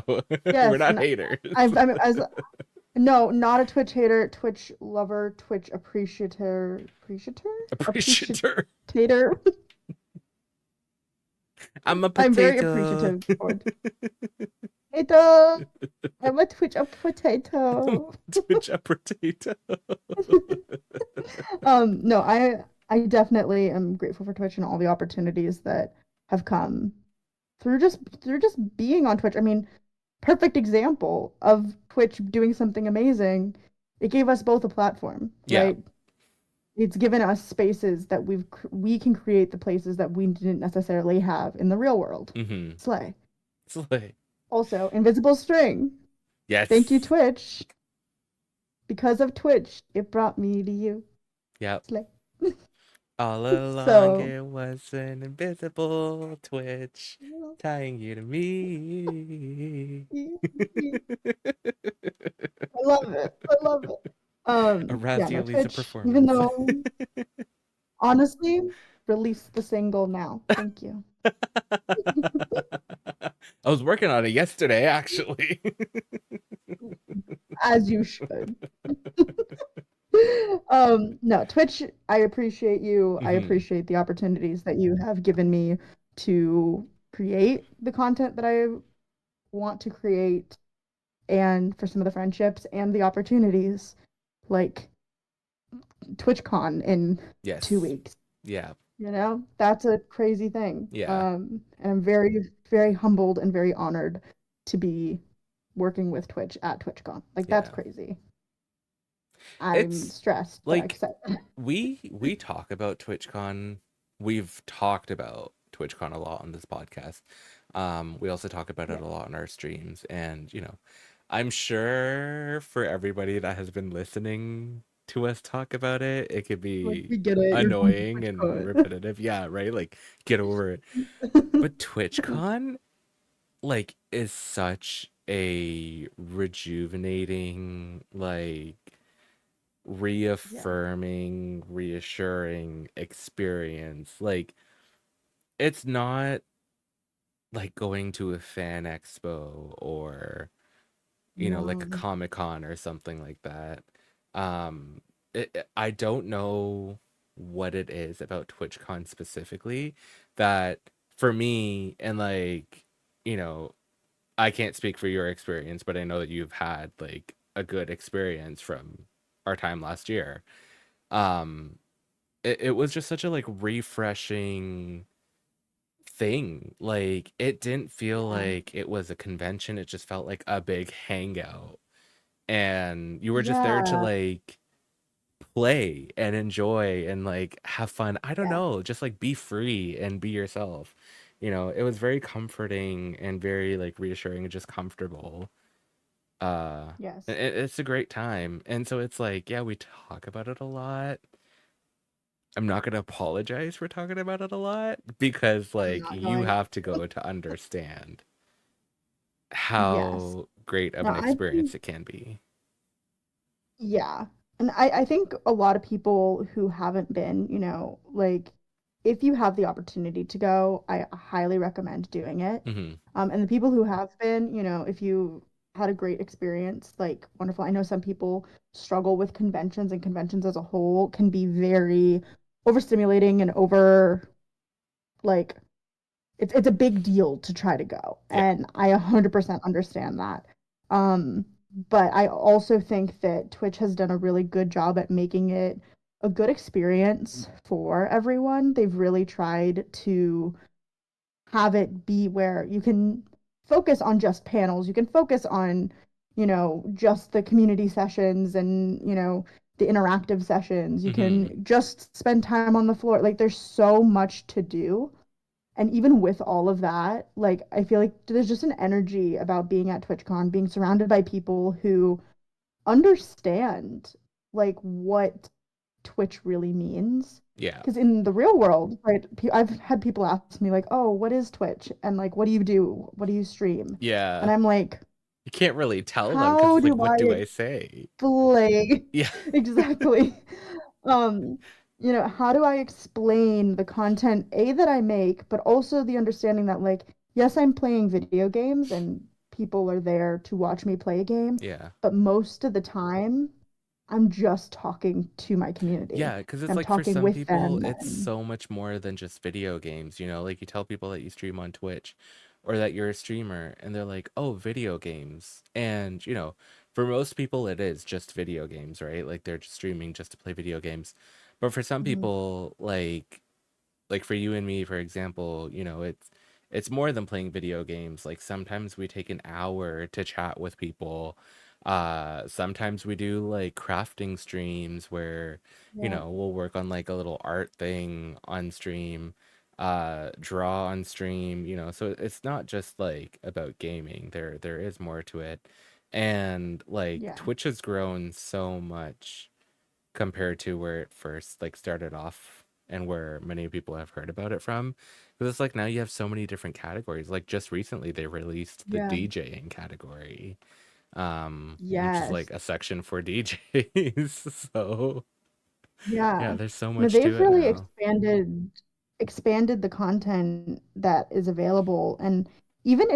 We're Yes, not and haters. I'm as no, not a Twitch hater, Twitch lover, Twitch Appreciator. appreciator. I'm a I'm very potato. appreciative for potato. I'm a Twitch a potato. Twitch a potato. No, I definitely am grateful for Twitch and all the opportunities that have come through just being on Twitch. I mean, perfect example of Twitch doing something amazing. It gave us both a platform, Yeah. right? It's given us spaces that we can create the places that we didn't necessarily have in the real world. Mm-hmm. Slay. Slay. Also, invisible string. Thank you, Yes. Twitch. Because of Twitch, it brought me to you. Yep. Slay. All along So, it was an invisible twitch tying you to me. I love it. I love it. Yeah, no, A Twitch, even performance. though honestly, release the single now. Thank you. I was working on it yesterday, actually. As you should. No, Twitch, I appreciate you. I Hmm. appreciate the opportunities that you have given me to create the content that I want to create and for some of the friendships and the opportunities like TwitchCon in two Yes. weeks. Yeah. That's a crazy thing. Yeah. And I'm very, very humbled and very honored to be working with Twitch at TwitchCon. Like that's Yeah. crazy. I'm It's stressed but like excited. we talk about TwitchCon. We've talked about TwitchCon a lot on this podcast. We also talk about it Yeah, a lot on our streams, and I'm sure for everybody that has been listening to us talk about it, it could like be we get it. You're going to annoying and TwitchCon. repetitive. Yeah, right? Like get over it. But TwitchCon is such a rejuvenating, Yeah, reaffirming, reassuring experience. Like it's not like going to a fan expo or like a no, Comic Con or something like that. Um, I don't know what it is about TwitchCon specifically that for me, and you know, I can't speak for your experience, but I know that you've had like a good experience from our time last year. Um, it was just such a like refreshing thing. Like it didn't feel yeah, like it was a convention, it just felt like a big hangout. And you were just there to yeah, like play and enjoy and like have fun. I don't yeah, know, just like be free and be yourself. It was very comforting and very like reassuring and just comfortable. yes. It's a great time. And so it's like, yeah, we talk about it a lot. I'm not gonna apologize for talking about it a lot because I'm like not you going. have to go to understand Yes. how great of No, an experience it can be. yeah. And I think a lot of people who haven't been, like if you have the opportunity to go, I highly recommend doing it. Hmm. And the people who have been, if you had a great experience, like wonderful. I know some people struggle with conventions, and conventions as a whole can be very overstimulating and like it's a big deal to try to go, Yeah. and I 100% understand that. Um, but I also think that Twitch has done a really good job at making it a good experience for everyone. They've really tried to have it be where you can focus on just panels, you can focus on, just the community sessions and, the interactive sessions. You Hmm. can just spend time on the floor. Like there's so much to do, and even with all of that, like I feel like there's just an energy about being at TwitchCon, being surrounded by people who understand like what Twitch really means. Yeah. Because in the real world, right, I've had people ask me like, "Oh, what is Twitch?" and like, "What do you do? What do you stream?" And Yeah. I'm like, You can't really tell them because "How it's like, do what I do I say? explain Yeah. exactly?" um how do I explain the content that I make, but also the understanding that like yes, I'm playing video games and people are there to watch me play a game, Yeah. but most of the time I'm just talking to my community. Yeah, because it's I'm like for talking some with people, them it's and so much more than just video games, you know? Like you tell people that you stream on Twitch or that you're a streamer, and they're like, oh, video games. And, for most people, it is just video games, right? Like they're just streaming just to play video games. But for some Mhm. people, like for you and me, for example, it's more than playing video games. Like sometimes we take an hour to chat with people. Sometimes we do like crafting streams where, Yeah. we'll work on like a little art thing on stream, draw on stream, so it's not just like about gaming. There is more to it. And like Yeah. Twitch has grown so much compared to where it first like started off and where many people have heard about it from, because it's like now you have so many different categories. Like just recently they released the Yeah. DJing category, which is Yes. like a section for DJs. So yeah, Yeah. there's so No, much to they've it really now. expanded the content that is available. And even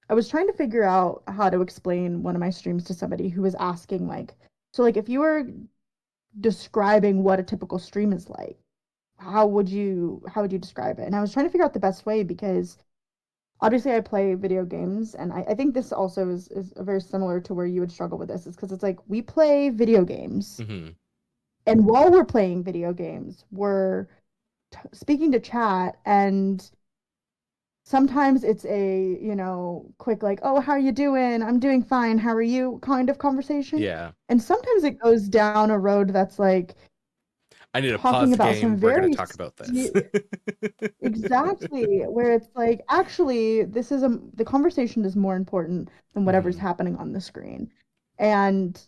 I was trying to figure out how to explain one of my streams to somebody who was asking like, so like if you were describing what a typical stream is like, how would you describe it? And I was trying to figure out the best way because obviously I play video games, and I think this also is very similar to where you would struggle with this, is because it's like we play video games, Hmm. and while we're playing video games, we're speaking to chat, and sometimes it's a, quick like, "Oh, how are you doing? I'm doing fine. How are you?" kind of conversation. Yeah. And sometimes it goes down a road that's like I need to talking pause the about some game. We're gonna very talk about this. exactly, where it's like actually the conversation is more important than whatever's Hmm. happening on the screen. And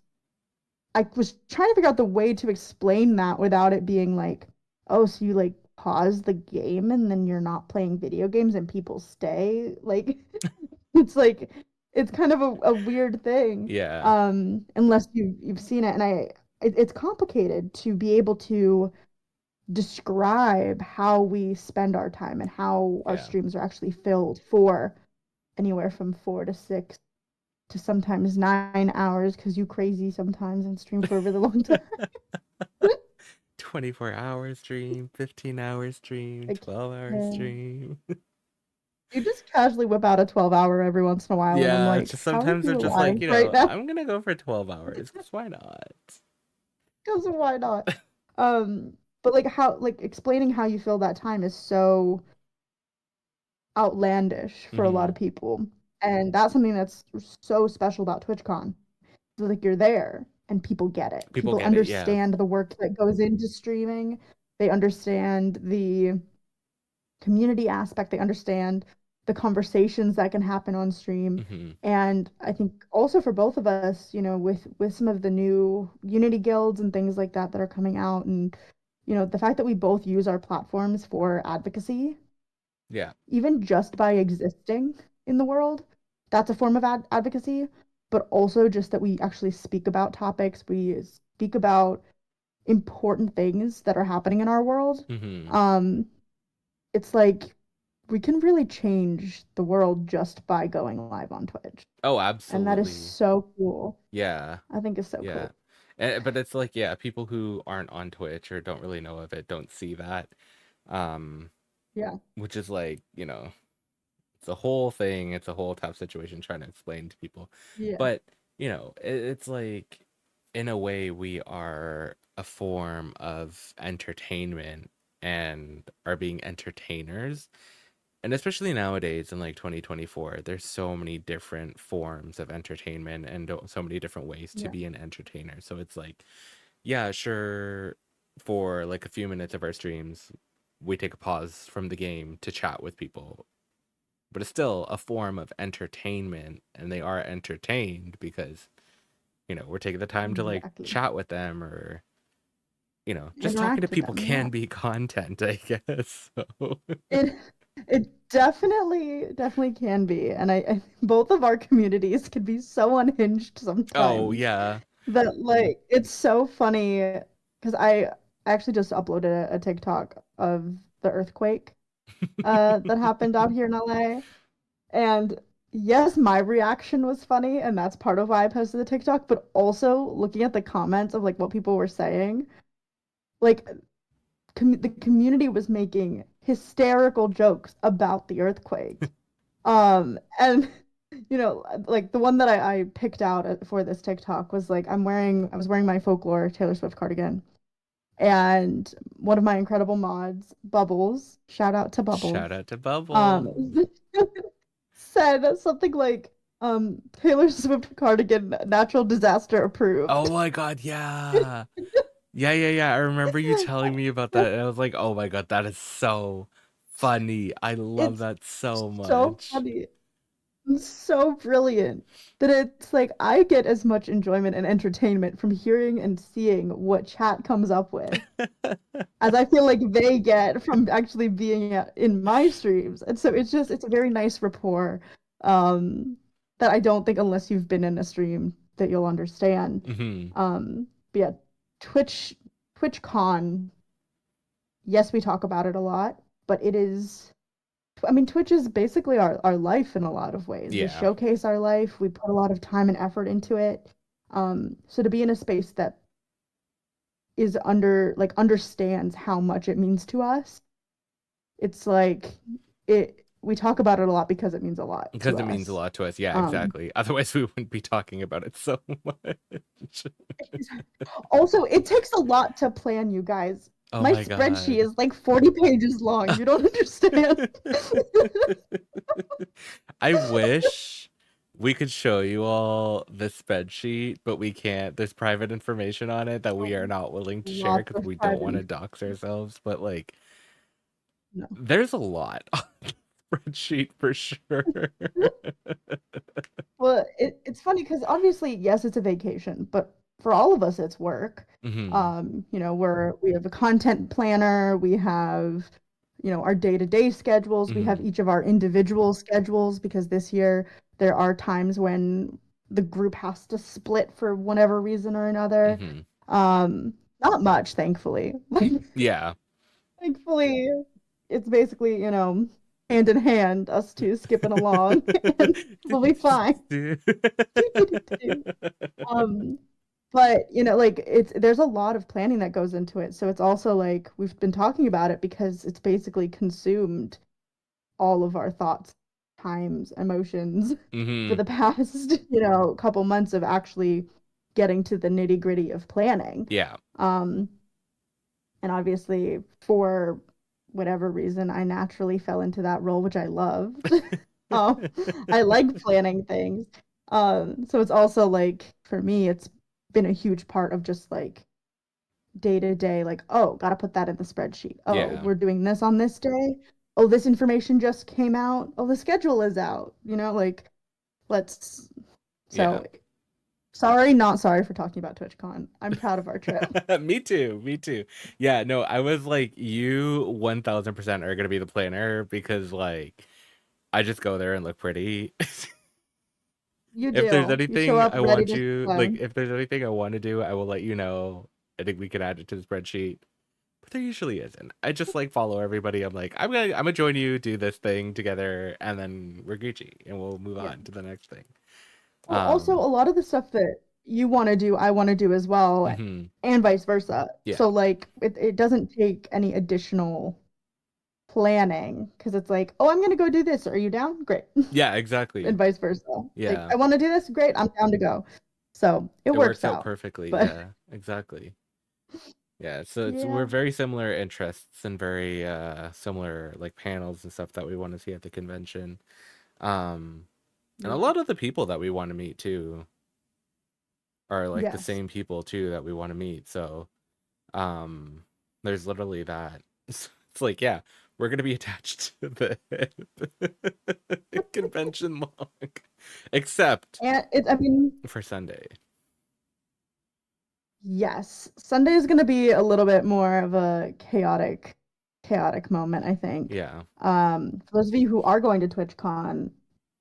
I was trying to figure out the way to explain that without it being like, oh, so you like pause the game and then you're not playing video games and people stay. Like it's like it's kind of a weird thing. Yeah. Unless you've seen it. And it's complicated to be able to describe how we spend our time and how our Yeah. streams are actually filled for anywhere from 4 to 6 to sometimes 9 hours, because you crazy sometimes and stream for a really long time. 24-hour stream, 15-hour stream, I 12-hour can't. stream. You just casually whip out a 12-hour every once in a while, and I'm Yeah, like, just how are sometimes they're you just like, alive right now? I'm gonna go for 12 hours, because why not? Because why not? But like how, like explaining how you fill that time is so outlandish for a lot Hmm. of people. And that's something that's so special about TwitchCon. So like you're there and people get it. People People get it, yeah. understand the work that goes into streaming. They understand the community aspect. They understand the conversations that can happen on stream. Hmm. And I think also for both of us, with some of the new Unity guilds and things like that that are coming out, and the fact that we both use our platforms for advocacy, Yeah. even just by existing in the world, that's a form of advocacy. but also just that we actually speak about topics, we speak about important things that are happening in our world. Mm-hmm. Um, it's like we can really change the world just by going live on Twitch. Oh, And that is absolutely. so cool. Yeah. I think it's so Yeah. cool. But it's like, yeah, people who aren't on Twitch or don't really know of it don't see that. Um, Yeah. which is like, it's a whole thing. It's a whole tough situation trying to explain to people. Yeah. But, it's like, in a way, we are a form of entertainment and are being entertainers. And especially nowadays in like 2024, there's so many different forms of entertainment and so many different ways to Yeah. be an entertainer. So it's like, yeah, sure, for like a few minutes of our streams, we take a pause from the game to chat with people, but it's still a form of entertainment, and they are entertained because we're taking the time to like Exactly. chat with them, or just talking to Interact with people them. Yeah. can be content, I guess. So It it definitely can be. And I both of our communities can be so unhinged oh sometimes yeah. that like it's so funny because I actually just uploaded a TikTok of the earthquake that happened out here in LA. And yes, my reaction was funny, and that's part of why I posted the TikTok, but also looking at the comments of like what people were saying, like the community was making hysterical jokes about the earthquake. And like the one that I picked out for this TikTok was like I was wearing my folklore Taylor Swift cardigan, and one of my incredible mods, Bubbles, shout out to Bubbles, Shout out to Bubble. um, said something like, Taylor Swift cardigan, natural disaster Oh approved. my god, yeah. Yeah. I remember you telling me about that, and I was like, oh my god, that is so funny. I love It's that so so much. funny. So brilliant that it's like I get as much enjoyment and entertainment from hearing and seeing what chat comes up with as I feel like they get from actually being in my streams. And so it's a very nice rapport um that I don't think unless you've been in a stream that you'll understand. Hmm. But yeah, Twitch TwitchCon, yes, we talk about it a lot, but it is, I mean, Twitch is basically our life in a lot of ways. We Yeah. showcase our life, we put a lot of time and effort into it. So to be in a space that is understands how much it means to us, it's like we talk about it a lot because it means a lot to Because it means a us. lot to us. Yeah, Um, exactly. Otherwise, we wouldn't be talking about it so much. Also, it takes a lot to plan, you guys. Oh My my spreadsheet god. is like 40 pages long. You don't understand. I wish we could show you all the spreadsheet, but we can't. There's private information on it that we are not willing to share Lots because of we don't want private. to dox ourselves. But like, No. there's a lot on the spreadsheet for sure. Well, it's funny because obviously, yes, it's a vacation, but for all of us, it's work. Hmm. We have a content planner, we have, our day-to-day schedules, we have Hmm. each of our individual schedules because this year there are times when the group has to split for whatever reason or another. Hmm. Not much, thankfully. Yeah. Thankfully, it's basically, hand in hand, us two skipping along, and we'll be fine. Um, but like there's a lot of planning that goes into it. So it's also like we've been talking about it because it's basically consumed all of our thoughts, times, emotions for Hmm. the past, couple months of actually getting to the nitty-gritty of planning. Yeah. Um, and obviously for whatever reason, I naturally fell into that role, which I loved. Um, I like planning things. So it's also like for me, it's been a huge part of just like day to day, like, oh, gotta put that in the spreadsheet. Oh, Yeah. we're doing this on this day. Oh, this information just came out. Oh, the schedule is out. Like let's. Yeah. So sorry, not sorry for talking about TwitchCon. I'm proud of our trip. Me too. Me too. Yeah, no, I was like, you 1000% are gonna be the planner because like I just go there and look pretty. You If there's do. You show anything up I ready want to you, like, fun. if there's anything I want to do, I will let you know. I think we could add it to the spreadsheet. But there usually isn't. I just like follow everybody. I'm like, I'm gonna join you, do this thing together, and then we're Gucci, and we'll move Yeah. on to the next thing. Well, also Um, a lot of the stuff that you want to do, I want to do as well, mhm. and vice versa. Yeah, So like it doesn't take any additional planning because it's like, oh, I'm gonna go do this. Are you down? Great. yeah, And exactly. vice versa. Like, Yeah, I want to do this. Great. I'm down to go. So it it works works out out. perfectly. But Yeah, exactly. Yeah, so we're yeah, very similar interests and very similar like panels and stuff that we want to see at the convention. Um, and a yeah, lot of the people that we want to meet too are like the yes. same people too that we want to meet. So um there's literally that. It's like, yeah, we're gonna be attached to the convention log. Except And I mean, for Sunday. yes, Sunday is going to be a little bit more of a chaotic moment, I think. Yeah. For those of you who are going to TwitchCon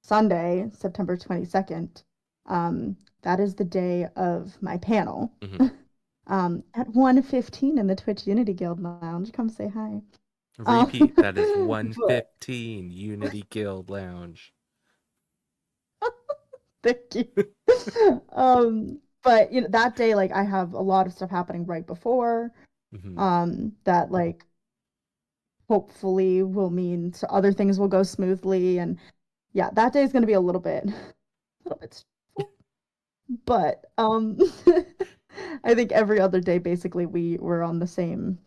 Sunday, September 22nd, that is the day of my panel. Hmm. At 1:15 in the Twitch Unity Guild Lounge. Come say hi. Repeat, that is But 115 Unity Guild Lounge. thank you. But that day, like I have a lot of stuff happening right before, Hmm. that like hopefully will mean so other things will go smoothly. And yeah, that day is gonna be a little bit stressful. But I think every other day basically we were on the same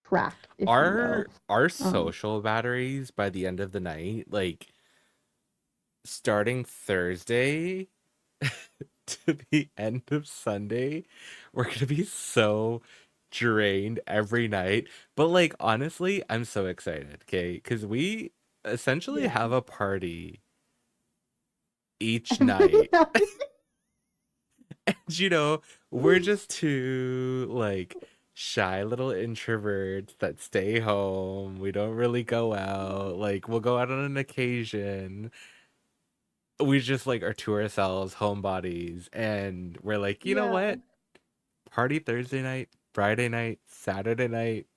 track, if you will. Our Um, social batteries by the end of the night, like starting Thursday to the end of Sunday, we're gonna be so drained every night. But like honestly, I'm so excited, okay? Because we essentially yeah. have a party each Every night. night. And we're just two like shy little introverts that stay home. We don't really go out. Like we'll go out on an occasion. We just like are to ourselves, homebodies, and we're like, you know Yeah. what? Party Thursday night, Friday night, Saturday night,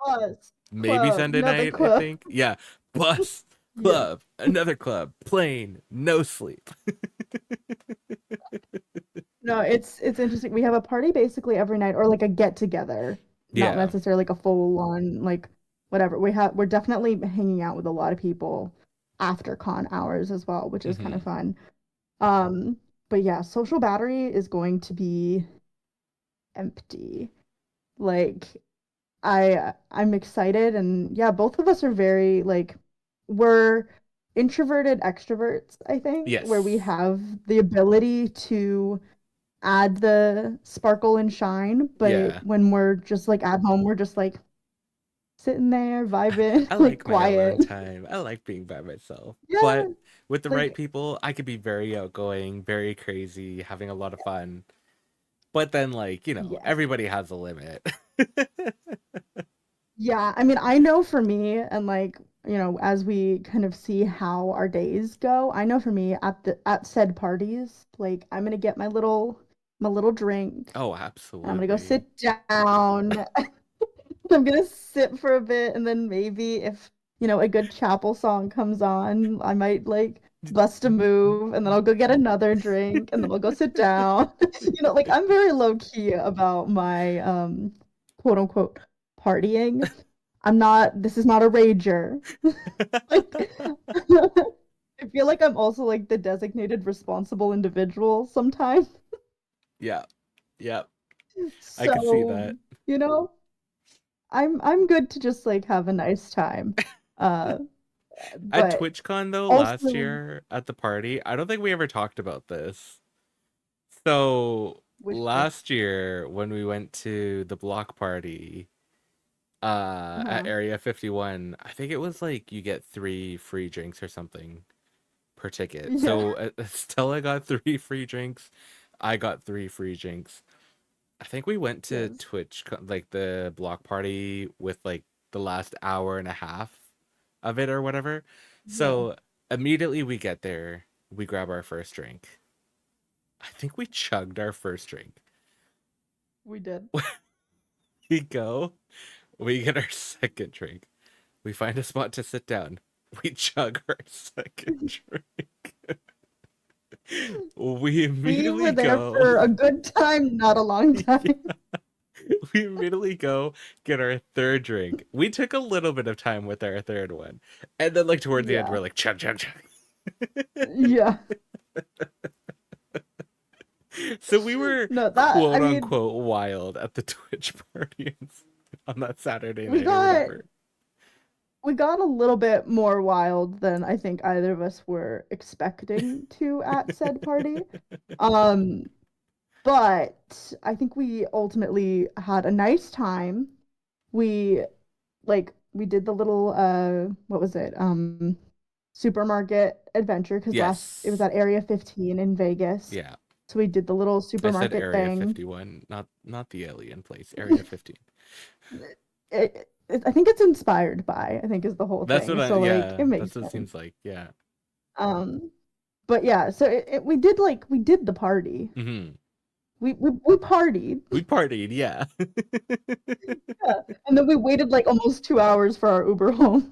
Us. maybe Club. Sunday Another night, I club. think. Yeah. Bus, Yeah. club, another club, plane, no sleep. No, it's interesting. We have a party basically every night or like a get together, not Yeah. necessarily like a full on like whatever. We're definitely hanging out with a lot of people after con hours as well, which is kind of Hmm. fun. Um, but yeah, social battery is going to be empty. Like I'm excited, and yeah, both of us are very like we're introverted extroverts, I think, where we Yes. have the ability to add the sparkle and shine, but Yeah. when we're just like at home, we're just like sitting there vibing, I like like my alone quiet. time. I like being by myself. Yeah, But with the right like people, I could be very outgoing, very crazy, having a lot of fun. But then, like, yes. everybody has a limit. Yeah, I mean, I know for me, and like, as we kind of see how our days go, I know for me at said parties, like I'm gonna get my little drink, Oh, and I'm gonna go absolutely. sit down. I'm gonna sit for a bit, and then maybe if, a good chapel song comes on, I might like bust a move, and then I'll go get another drink, and then I'll go sit down. Like I'm very low key about my quote unquote partying. This is not a rager. Like I feel like I'm also like the designated responsible individual sometimes. Yeah. Yeah. I could see So, that. you know, I'm good to just like have a nice time. Uh, At but TwitchCon, though, last also year at the party, I don't think we ever talked about this. So, which part? last year when we went to the block party, at Uh-huh. Area 51, I think it was like you get 3 free drinks or something per ticket. Yeah. So Stella got 3 free drinks. I got 3 free drinks. I think we went to Yes. Twitch, like the block party with like the last hour and a half of it or whatever. Yeah. So immediately we get there. we grab our first drink. I think we chugged our first drink. We did. We go, we get our second drink. We find a spot to sit down. We chug our second drink. We We immediately were there go. for a good time, not a long time. Yeah, we immediately go get our third drink. We took a little bit of time with our third one. And then, like, towards the end, Yeah. we're like, chug, chug, chug. Yeah. So we were No, that, I quote mean, unquote wild at the Twitch party on that Saturday we night or got whatever. we got a little bit more wild than I think either of us were expecting to at said party. Um, but I think we ultimately had a nice time. We we did the little what was it? Supermarket adventure because last it was Yes. at Area 15 in Vegas. Yeah. So we did the little I said supermarket Area thing. 51, not the alien place. Area 15. I think it's inspired by, I think is the whole That's what thing. I So like yeah, it makes that's what it sense. seems like. Yeah. Um, but yeah, so we did the party. Mhm. We partied. We partied, yeah. Yeah. And then we waited like almost 2 hours for our Uber home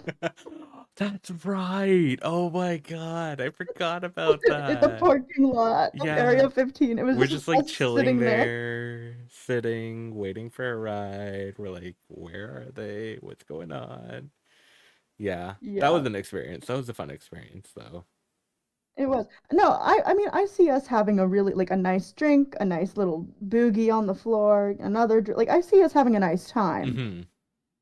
That's right. Oh my God. I forgot about in the that. parking lot of Yeah. Area 15. It was We're just just like us chilling sitting there. there, sitting, waiting for a ride. We're like, where are they? What's going on? Yeah. That Yeah, was an experience. That was a fun experience though. it was. No, I mean I see us having a really like a nice drink, a nice little boogie on the floor, like I see us having a nice time. Hmm.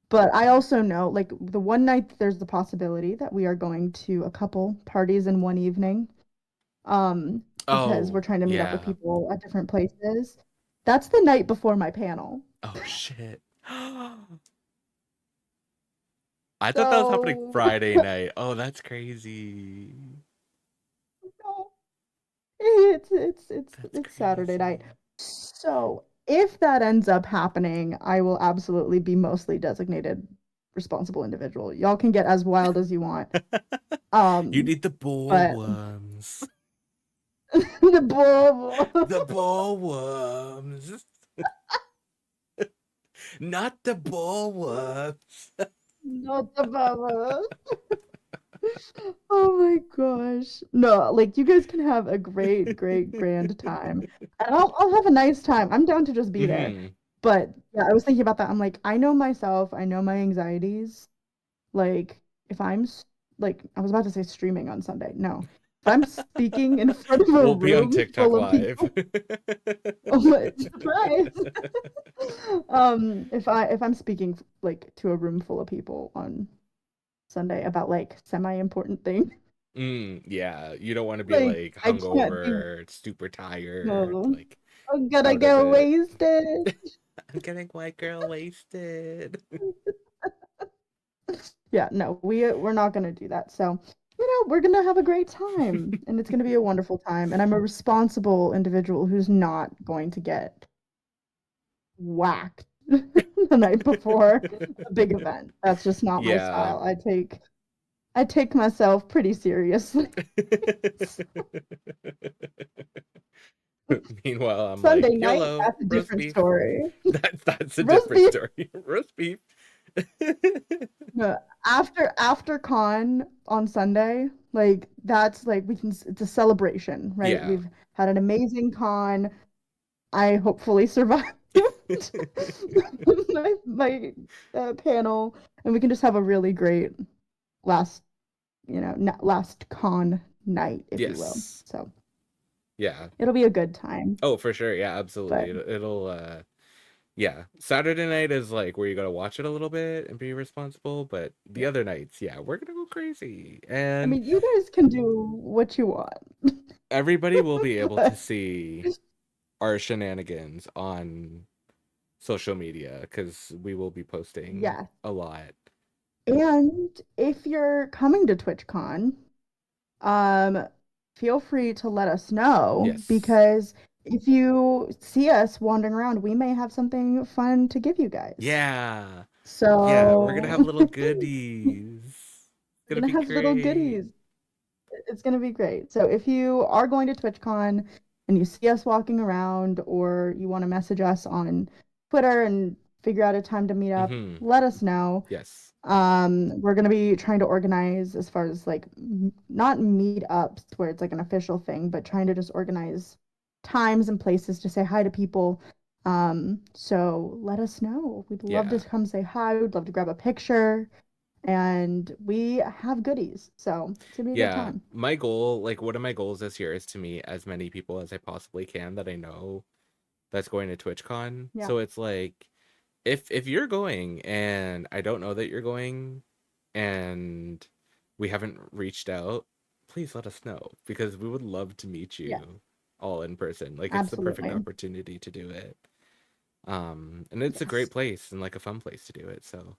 But I also know, like, the one night there's the possibility that we are going to a couple parties in one evening, because we're Oh, trying to meet up with yeah. people at different places. That's the night before my panel. Oh shit. I thought that was happening So, Friday night. Oh, that's crazy. no, it's it's it's That's it's Saturday night. crazy. So, if that ends up happening, I will absolutely be mostly designated responsible individual. Y'all can get as wild as you want. You Um, need the bull but worms. the bull. The bull worms. Not the bull worms. Not the Baba. Oh my gosh. No, like you guys can have a great, great, grand time. And I'll have a nice time. I'm down to just be there. Hmm. But yeah, I was thinking about that. I'm like, I know myself, I know my anxieties. Like, if like, I was about to say streaming on Sunday. No. If I'm speaking in front of a We'll be on room TikTok full of live. people, oh my surprise. If I'm speaking like to a room full of people on Sunday about like semi-important things. Yeah, you don't want to be Like like I can't be hungover, super tired, no. like I'm gonna out of get it. wasted. I'm getting white girl wasted. Yeah, no, we're not gonna do that. So, we're gonna have a great time and it's gonna be a wonderful time. And I'm a responsible individual who's not going to get whacked the night before a big event. That's just not my Yeah. style. I take myself pretty seriously. Meanwhile, I'm like, Sunday night, YOLO, that's a roast different beef. story. That's a Roast different beef. story. Roast beef. No, after con on Sunday, like that's like it's a celebration, right? Yeah. We've had an amazing con. I hopefully survived my panel, and we can just have a really great last, last con night, if you will. Yes. So Yeah. it'll be a good time. Oh, for sure. Yeah, But absolutely. It'll yeah. Saturday night is like where you gotta watch it a little bit and be responsible, but the yeah, other nights, yeah, we're gonna go crazy. I And mean, you guys can do what you want, everybody will be able to but see our shenanigans on social media because we will be posting yeah. a lot. And if you're coming to TwitchCon, um, feel free to let us know Yes. because if you see us wandering around, we may have something fun to give you guys. Yeah. Yeah, we're gonna So have little goodies. It's we're gonna gonna be have little great. goodies. It's gonna be great. So if you are going to TwitchCon and you see us walking around, or you want to message us on Twitter and figure out a time to meet up, Mm-hmm. let us know. Yes. We're gonna be trying to organize as far as like not meetups where it's like an official thing, but trying to just organize times and places to say hi to people. So let us know. We'd love to Yeah. come say hi. We'd love to grab a picture, and we have goodies. So it's gonna be a good Yeah. time. My goal, like one of my goals this year is to meet as many people as I possibly can that I know that's going to TwitchCon. Yeah. So it's like if you're going and I don't know that you're going and we haven't reached out, please let us know because we would love to meet Yeah. you all in person. Like it's the perfect Absolutely. opportunity to do it. And it's a great Yes. place and like a fun place to do it. So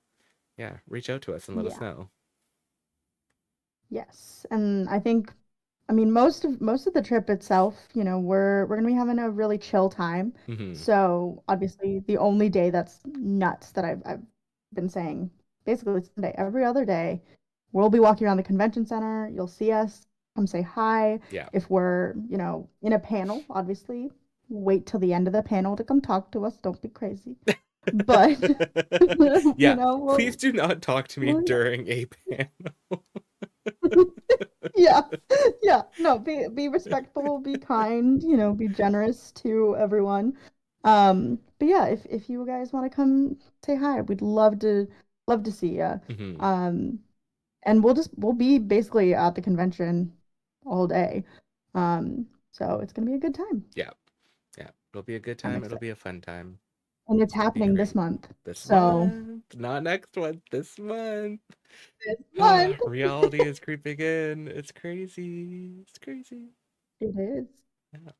yeah, reach out to us and let us Yeah. know. Yes. And I think, I mean, most of the trip itself, we're gonna be having a really chill time. Hmm. So obviously, the only day that's nuts that I've been saying basically Sunday, every other day, we'll be walking around the convention center. You'll see us, come say hi. Yeah. If we're, in a panel, obviously, wait till the end of the panel to come talk to us. Don't be crazy. But Yeah. Please we'll, do not talk to me we'll during a panel. yeah. Yeah. No, be respectful, be kind, be generous to everyone. But yeah, if you guys want to come say hi, we'd love to see you. Hmm. Um, and we'll be basically at the convention all day. So it's gonna be a good time. Yeah. Yeah. It'll be a good I'm time. It'll excited. be a fun time. And it's It's gonna be happening this great. month. This So month, not next month, this month. this month Reality is creeping in. It's crazy. It's crazy. it is. Yeah.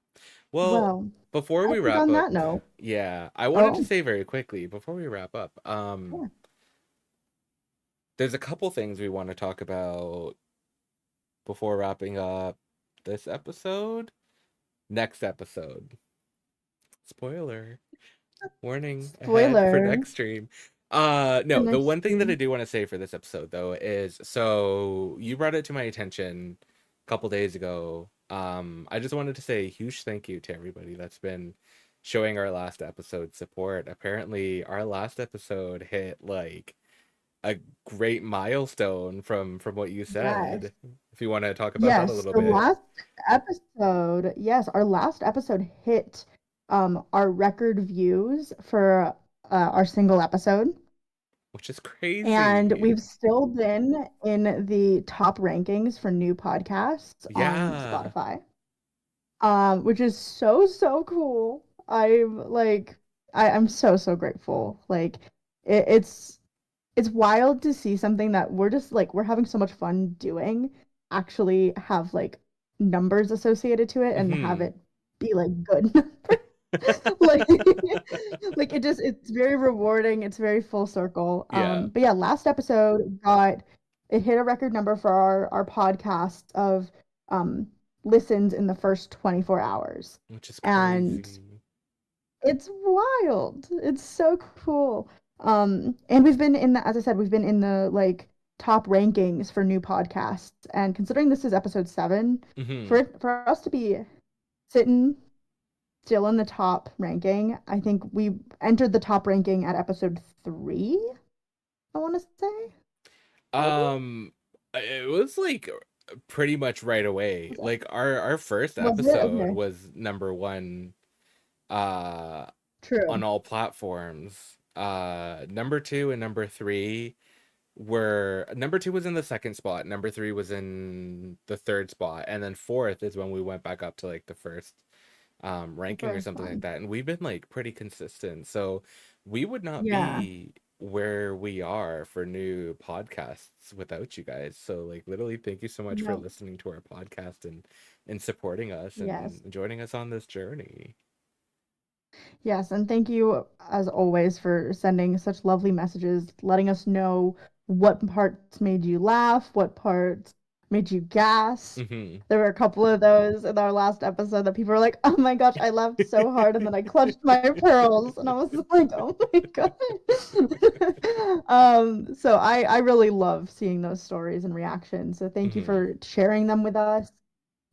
Well, Well, before I we think wrap on up, that note, yeah, I wanted to oh, say very quickly before we wrap up, yeah, there's a couple things we want to talk about before wrapping up this episode. Next episode. Spoiler. Warning ahead for spoiler next stream. for No, the next one thing that I stream. do want to say for this episode though is so you brought it to my attention a couple days ago. I just wanted to say a huge thank you to everybody that's been showing our last episode support. Apparently our last episode hit like a great milestone from what you Yes. said. If you want to talk about that a Yes. little The bit, last episode, yes, our last episode hit our record views for our single episode. which is And crazy. we've still been in the top rankings for new podcasts on Yeah. Spotify. Which is so, so cool. I'm so grateful. Like it's wild to see something that we're just like we're having so much fun doing actually have like numbers associated to it and have Mhm. it be like good numbers. Like like it's very rewarding. It's very full circle. Yeah, But yeah, last episode got it hit a record number for our podcast of um listens in the first 24 hours. which is And crazy. it's wild. It's so cool. And we've been in the, as I said, we've been in the like top rankings for new podcasts. And considering this is episode 7, Hmm. for us to be sitting still in the top ranking, I think we entered the top ranking at episode 3, I want to say, maybe. Um, it was like pretty much right away. Was it? Like our first Was it? episode Okay. was number one uh on True. all platforms. Number two and number three were number two was in the second spot, number three was in the third spot, and then fourth is when we went back up to like the first The ranking or first something like one. that. And we've been like pretty consistent. So we would not Yeah. be where we are for new podcasts without you guys. So like literally thank you so much for No. listening to our podcast and supporting us and Yes. joining us on this journey. Yes, and thank you as always for sending such lovely messages, letting us know what parts made you laugh, what parts made you gasp. Hmm. There were a couple of those in our last episode that people were like, "Oh my gosh, I laughed so hard," and then I clutched my pearls, and I was like, "Oh my god." So I really love seeing those stories and reactions. So thank you Hmm. for sharing them with us.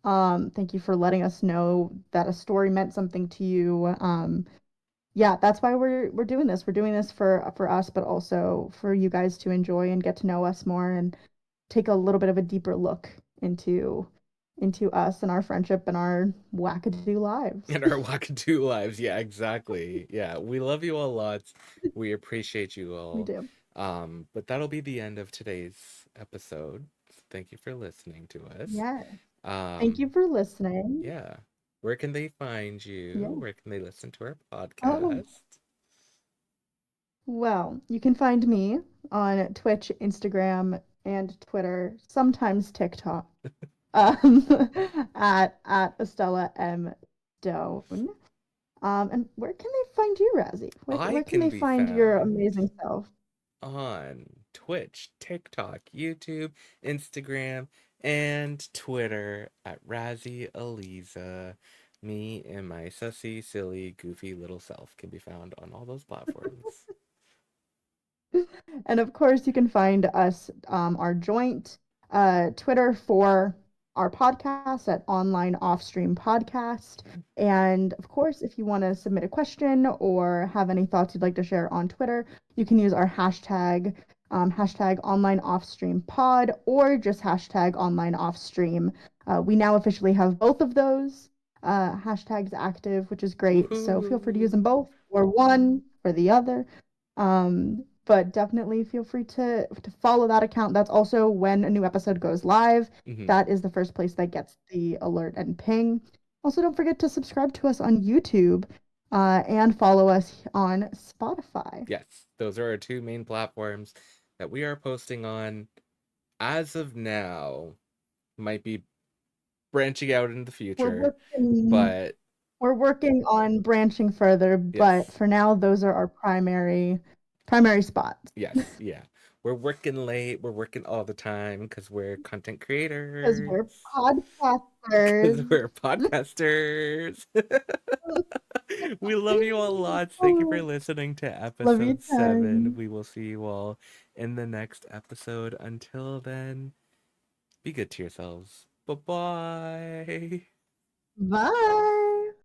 Thank you for letting us know that a story meant something to you. Yeah, that's why we're doing this. We're doing this for us, but also for you guys to enjoy and get to know us more and take a little bit of a deeper look into us and our friendship and our wackadoo lives. In our Wakatu lives. Yeah, exactly. Yeah, we love you all lots. We appreciate you We all. do. But that'll be the end of today's episode. Thank you for listening to us. Yeah. Thank you Um, for listening. yeah. Where can they find you? Yeah. Where can they listen to our Oh, podcast? well, you can find me on Twitch, Instagram, and Twitter, sometimes TikTok, um, at Estella M. Stone. And where can they find you, Razzie? I Where can can they be find your found amazing self? on Twitch, TikTok, YouTube, Instagram, and Twitter at Razzie Aliza. Me and my sussy, silly, goofy little self can be found on all those platforms. And of course, you can find us, our joint Twitter for our podcast at Online OffStream Podcast. And of course, if you want to submit a question or have any thoughts you'd like to share on Twitter, you can use our hashtag, hashtag Online OffStream Pod, or just hashtag Online OffStream. We now officially have both of those hashtags active, which is great. So feel free to use Woohoo! them both, or one or the other. But definitely feel free to follow that account. That's also when a new episode goes live. Hmm. That is the first place that gets the alert and ping. Also, don't forget to subscribe to us on YouTube and follow us on Spotify. Yes, those are our two main platforms that we are posting on as of now. Might be branching out in the We're future, working but we're working on branching further, but yes. for now, those are our primary spots Yes, yeah. We're working late, we're working all the time because we're content because creators, we're because podcasters. we're podcasters. We love you all lots. Thank you for listening to Love you, episode 7. 10. We will see you all in the next episode. Until then, be good to yourselves. Bye bye. Bye.